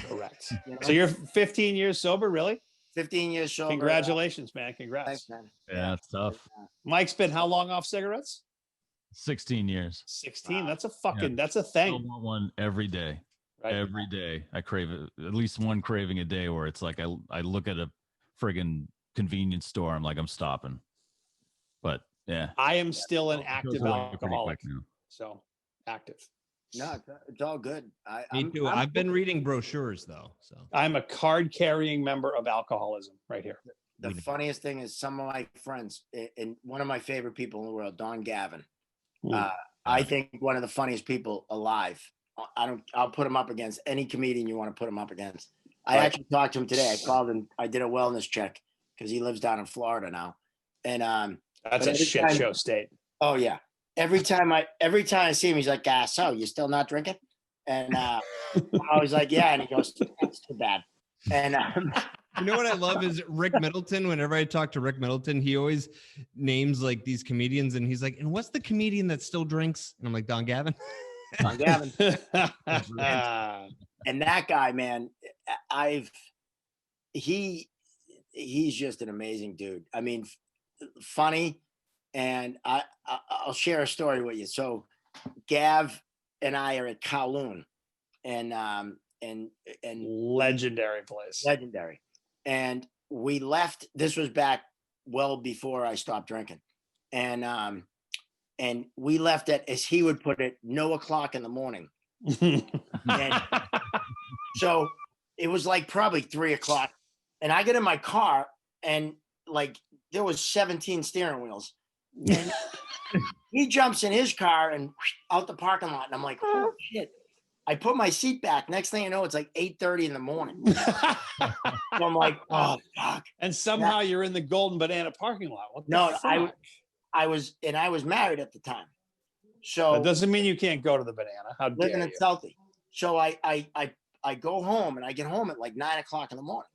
Correct. You know? So you're 15 years sober, really? 15 years sober. Congratulations, man. Congrats. Thanks, man. Yeah, it's tough. Mike's been how long off cigarettes? 16 years. 16. Wow. That's a fucking, that's a I thing. want one every day. Right? Every day. I crave it, at least one craving a day where it's like I look at a friggin' convenience store. I'm like, I'm stopping. But yeah. I am still an It active goes away pretty alcoholic. quick now. So active. No, it's all good. me too. I've been reading brochures though, so I'm a card carrying member of alcoholism right here. The funniest thing is some of my friends and one of my favorite people in the world, Don Gavin. I think one of the funniest people alive. I'll put him up against any comedian you want to put him up against. I actually talked to him today. I called him. I did a wellness check because he lives down in Florida now. And That's a shit show state. oh yeah. Every time I see him, he's like, so you still not drinking? And I was like, yeah. And he goes, that's too bad. And you know what I love is Rick Middleton. Whenever I talk to Rick Middleton, he always names like these comedians, and he's like, "And what's the comedian that still drinks?" And I'm like, Don Gavin. Don Gavin. And that guy, man, he's just an amazing dude. I mean, funny. And I'll share a story with you. So Gav and I are at Kowloon, and Legendary place. legendary. And we left. This was back well before I stopped drinking, and we left at, as he would put it, no o'clock in the morning. And so it was like probably 3 o'clock, and I get in my car, and like there was 17 steering wheels. And he jumps in his car and out the parking lot, and I'm like, oh shit. I put my seat back. Next thing you know, it's like 8:30 in the morning. So I'm like, oh fuck. And somehow you're in the Golden Banana parking lot. What the No, fuck? I was married at the time. So That doesn't mean you can't go to the Banana. How living dare in you? Southie. So I go home, and I get home at like 9 o'clock in the morning,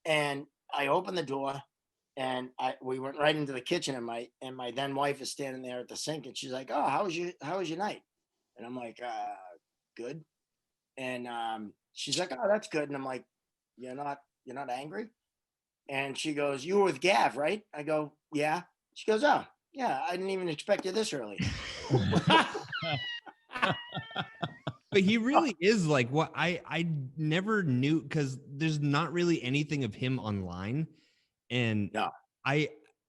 and I open the door, and we went right into the kitchen, and my then wife is standing there at the sink, and she's like, oh, how was your night? And I'm like, good. And she's like, oh, that's good. And I'm like, you're not angry? And she goes, you were with Gav, right? I go, yeah. She goes, oh yeah, I didn't even expect you this early. But he really is like what I never knew, because there's not really anything of him online. And No.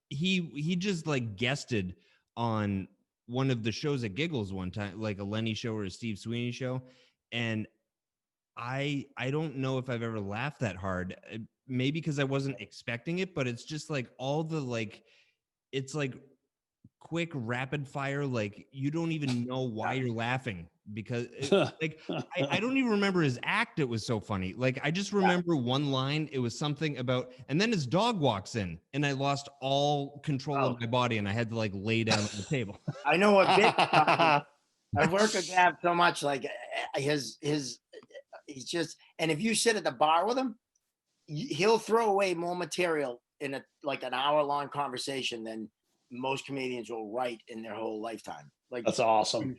he just like guested on one of the shows at Giggles one time, like a Lenny show or a Steve Sweeney show. And I don't know if I've ever laughed that hard, maybe because I wasn't expecting it, but it's just like all the like, it's like quick rapid fire, like you don't even know why you're laughing, because like I don't even remember his act. It was so funny. Like I just remember one line. It was something about, and then his dog walks in, and I lost all control of my body, and I had to like lay down on the table. I know what bit. I work with Gav so much. Like he's just, and if you sit at the bar with him, he'll throw away more material in an hour-long conversation than most comedians will write in their whole lifetime. Like That's awesome.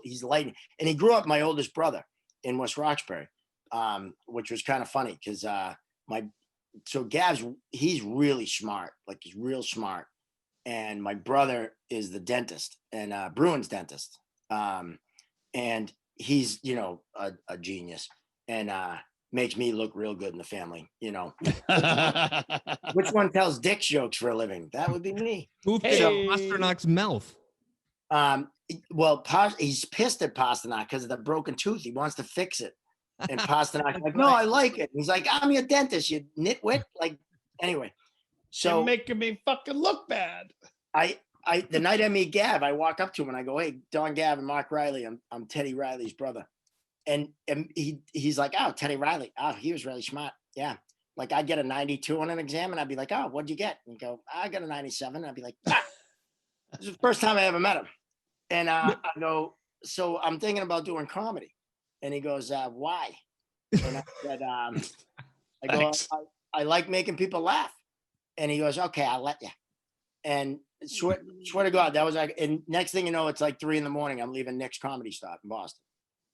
He's lightning. And he grew up my oldest brother in West Roxbury, which was kind of funny because he's really smart. Like he's real smart. And my brother is the dentist, and Bruin's dentist. And he's, a genius, and makes me look real good in the family, Which one tells dick jokes for a living? That would be me. Who fit up Pasternak's mouth? Well, he's pissed at Pasternak because of the broken tooth. He wants to fix it. And Pasternak's like, no, I like it. He's like, I'm your dentist, you nitwit. Like, anyway. So you're making me fucking look bad. The night I meet Gav, I walk up to him and I go, hey, Don Gav and Mark Riley, I'm Teddy Riley's brother. And he's like, oh, Teddy Riley. Oh, he was really smart. Yeah. Like I'd get a 92 on an exam and I'd be like, oh, what'd you get? And he'd go, I got a 97. And I'd be like, ah. This is the first time I ever met him. And I go, so I'm thinking about doing comedy. And he goes, why? And I said, I go, I like making people laugh. And he goes, okay, I'll let you. And swear to God, that was like, and next thing you know, it's like 3 a.m. I'm leaving Nick's Comedy Stop in Boston.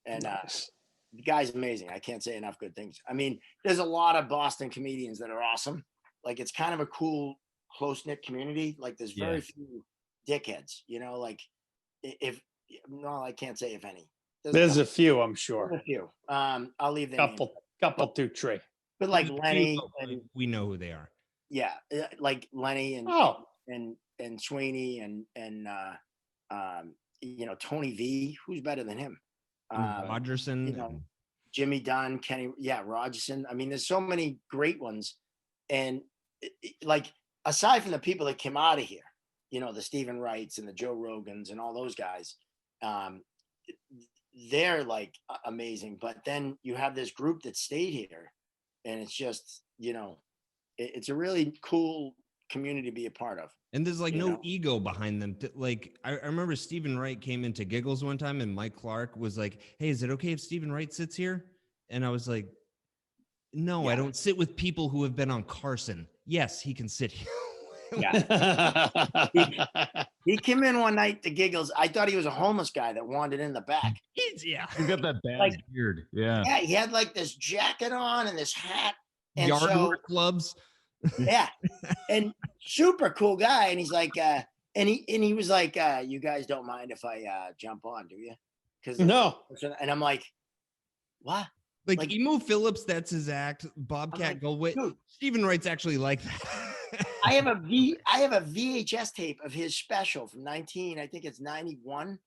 And the guy's amazing. I can't say enough good things. I mean, there's a lot of Boston comedians that are awesome. Like it's kind of a cool, close-knit community. Like there's very few dickheads, you know, like I can't say if any. There's a few, I'm sure. There's a few. I'll leave them. Couple, 2, 3. But like Lenny, we know who they are. Yeah, like Lenny and Sweeney and you know, Tony V. Who's better than him? Rogerson, you know, Jimmy Dunn, Kenny, Rogerson. I mean, there's so many great ones, and like aside from the people that came out of here, you know, the Stephen Wrights and the Joe Rogans and all those guys, they're like amazing. But then you have this group that stayed here, and it's just, you know, it's a really cool community to be a part of. And there's like no ego behind them. Like I remember Stephen Wright came into Giggles one time and Mike Clark was like, hey, is it okay if Stephen Wright sits here? And I was like, no, I don't sit with people who have been on Carson. Yes, he can sit here. He came in one night to Giggles. I thought he was a homeless guy that wandered in the back. He got that bad beard. Yeah, he had like this jacket on and this hat. And yard work gloves. Yeah, and super cool guy. And he's like, and he was like, you guys don't mind if I jump on, do you? Because no. And I'm like, what? Like Emo Phillips, that's his act. Bobcat Goldthwait. Stephen Wright's actually like that. I have a VHS tape of his special from 91,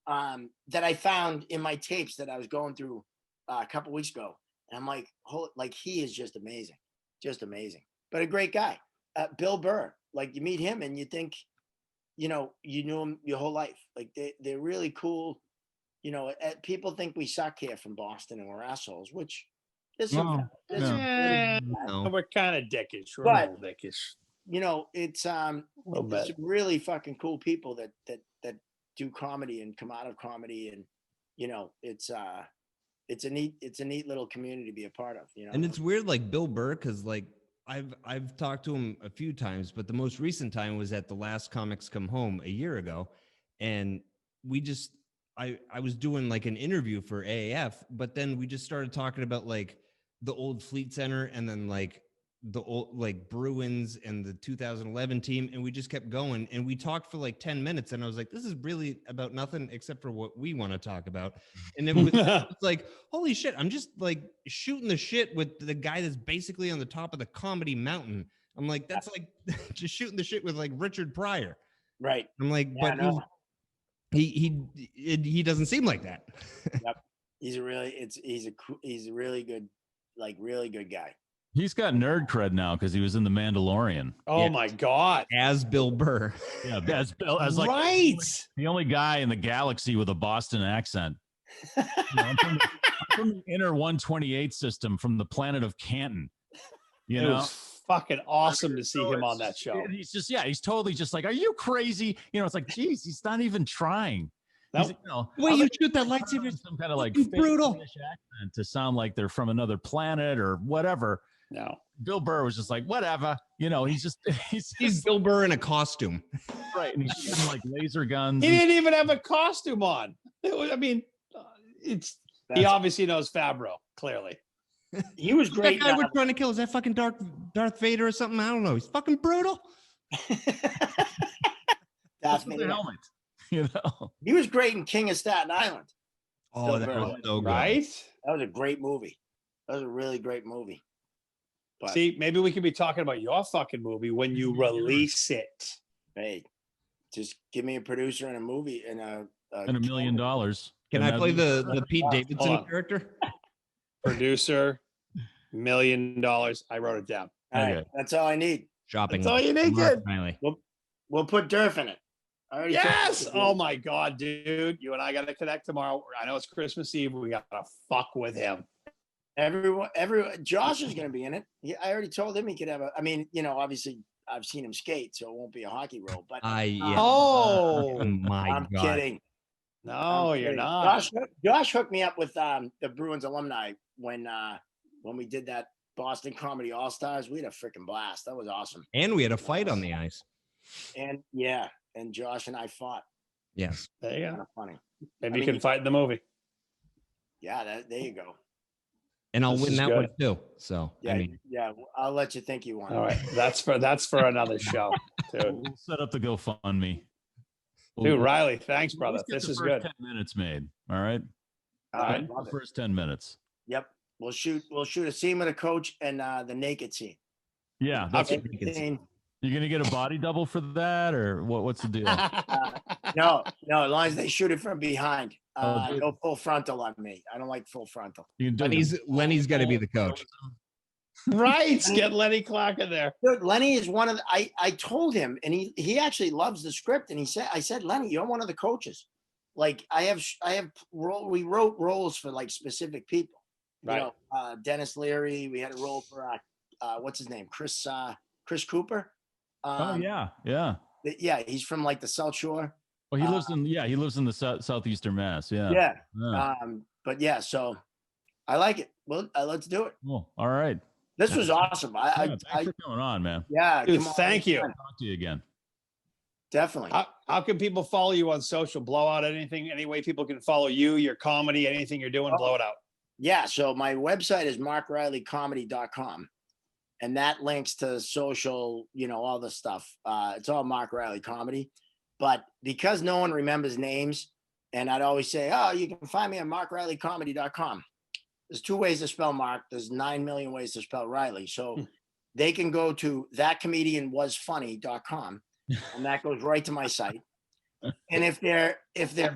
that I found in my tapes that I was going through a couple weeks ago. And I'm like, he is just amazing. But a great guy. Bill Burr, like you meet him and you think, you know, you knew him your whole life. Like they're really cool. You know, people think we suck here from Boston and we're assholes, which is we're kind of dickish. We're a little dickish. You know, it's some really fucking cool people that do comedy and come out of comedy, and you know, it's a neat little community to be a part of, you know. And it's weird, like Bill Burr, because like I've talked to him a few times, but the most recent time was at the last Comics Come Home a year ago, and I was doing like an interview for AAF, but then we just started talking about like the old Fleet Center and then like the old like Bruins and the 2011 team, and we just kept going and we talked for like 10 minutes and I was like, this is really about nothing except for what we want to talk about. And it was like, holy shit, I'm just like shooting the shit with the guy that's basically on the top of the comedy mountain. I'm like, that's like just shooting the shit with like Richard Pryor. Right. I'm like, but he doesn't seem like that. Yep. He's a really good, like really good guy. He's got nerd cred now because he was in The Mandalorian. Oh my God. As Bill Burr. Yeah, as like the only guy in the galaxy with a Boston accent. You know, I'm from the inner 128 system from the planet of Canton. You know? It was fucking awesome to see him on that show. He's just, he's totally just like, are you crazy? You know, it's like, geez, he's not even trying. Nope. You know, way you shoot that lightsaber, some kind of like brutal accent to sound like they're from another planet or whatever. No, Bill Burr was just like, whatever, you know, he's Bill Burr in a costume. Right. And he's shooting like laser guns. He didn't even have a costume on. He obviously knows Favreau, clearly. He was great. That guy we're trying to kill, is that fucking Darth Vader or something? I don't know. He's fucking brutal. That's the helmet. You know, he was great in King of Staten Island. Oh, that was so good. Right? That was a great movie. That was a really great movie. But, see, maybe we could be talking about your fucking movie when you release it. Hey, just give me a producer and a movie and and $1 million. Can I play the Pete Davidson Hold on. character? Producer, $1 million. I wrote it down. All right, Okay. that's all I need. Shopping. That's all you need, Mark kid. Riley. We'll put Durf in it. I already told Yes. you. Oh my God, dude. You and I got to connect tomorrow. I know it's Christmas Eve. We got to fuck with him. Everyone, Josh is going to be in it. I already told him he could have a. I mean, obviously I've seen him skate, so it won't be a hockey role. But Yeah. Oh, Oh my I'm God. kidding. no, I'm you're kidding. not. Josh hooked me up with the Bruins alumni when we did that Boston Comedy All Stars. We had a freaking blast. That was awesome. And we had a fight on the ice. And Josh and I fought. Yes. There you Kind go. of funny. Maybe you can fight in the movie. Yeah, there you go. And I'll This win is that good. one too. So Yeah, I mean, I'll let you think you won. All right. That's for another show, dude. We'll set up the GoFundMe. Dude, Riley, thanks, We'll brother. just get This the is first good. 10 minutes made. All right. All right, love The it. first 10 minutes. Yep. We'll shoot a scene with a coach and the naked scene. Yeah. That's, Okay. Naked scene. you're going to get a body double for that, or what's the deal? No, as long as they shoot it from behind. Oh, No full frontal on me. I don't like full frontal. You can do Lenny's got to be the coach. Right. Get Lenny Clark in there. Dude, Lenny is one of the, I told him, and he actually loves the script. And I said, Lenny, you're one of the coaches. Like we wrote roles for like specific people. Right. Dennis Leary. We had a role for what's his name, Chris Cooper. Oh yeah, yeah. Yeah, he's from like the South Shore. Well, he lives in the southeastern Mass. Yeah. Yeah. But yeah, so I like it. Well, let's do it. Cool. All right. This was awesome. Thanks for coming on, man. Yeah, Dude, come on, thank you. anytime. Talk to you again. Definitely. How can people follow you on social? Blow out anything, any way people can follow you, your comedy, anything you're doing, blow it out. Yeah, so my website is markrileycomedy.com. And that links to social, all the stuff. It's all Mark Riley Comedy. But because no one remembers names, and I'd always say, oh, you can find me at markrileycomedy.com. There's 2 ways to spell Mark. There's 9 million ways to spell Riley. So they can go to thatcomedianwasfunny.com, and that goes right to my site. And if they're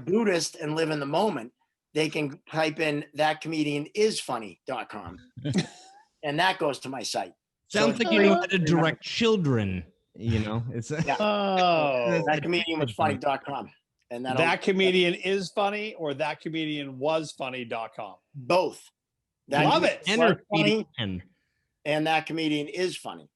Buddhist and live in the moment, they can type in thatcomedianisfunny.com, and that goes to my site. Sounds like you know how to direct children. It's Oh, Thatcomedianwasfunny.com. And that comedian is funny or thatcomedianwasfunny.com. both. Love it. Funny, and that comedian is funny.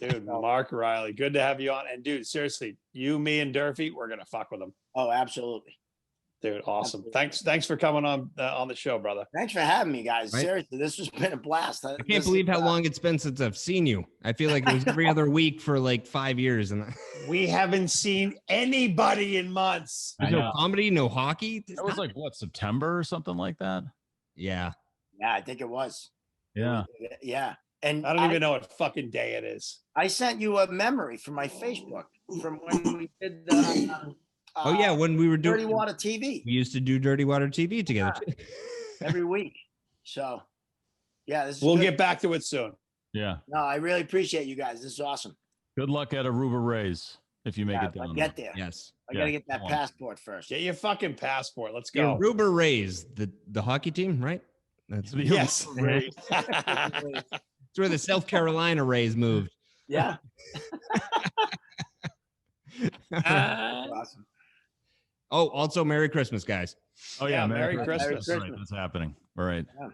Dude, Mark Riley, good to have you on. And dude, seriously, you, me, and Durfee, we're gonna fuck with him. Oh, absolutely. Dude, awesome. Absolutely. Thanks for coming on the show, brother. Tance for having me, guys. Right. Seriously, this has been a blast. I can't believe how long it's been since I've seen you. I feel like it was every other week for like 5 years. And We haven't seen anybody in months. I no know. comedy, no hockey. That was like what, September or something like that? Yeah. Yeah, I think it was. Yeah. Yeah. And I don't even know what fucking day it is. I sent you a memory from my Facebook from when we did Oh yeah, when we were Dirty doing Water TV we used to do Dirty Water TV together. every week. So yeah, this is We'll good. get back to it soon. Yeah. No, I really appreciate you guys. This is awesome. Good luck at Aruba Rays if you make Yeah, it down. I'll get there. Yes. I gotta Yeah, get that come on. passport first. Get your fucking passport. Let's The go. Aruba Rays, the hockey team, right? That's Yes. It's where the South Carolina Rays moved. Yeah. Awesome. Oh, also Merry Christmas, guys. Oh yeah, Yeah, Merry Christmas. Christmas. That's right, that's happening. All right. Yeah.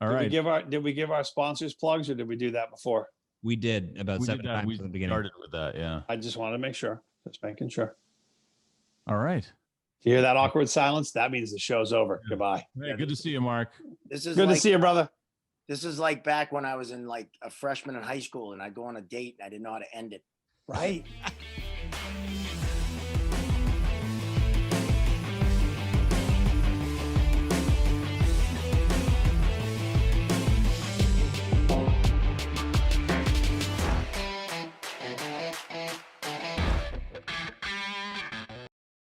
All right. Did we give our sponsors plugs or did we do that before? We did about We 7 did that. times We at the beginning. started with that. Yeah. I just wanted to make sure. Just making sure. All right. You hear that awkward silence? That means the show's over. Goodbye. Hey, good to see you, Mark. This is Good like, to see you, brother. This is like back when I was in like a freshman in high school and I'd go on a date and I didn't know how to end it. Right.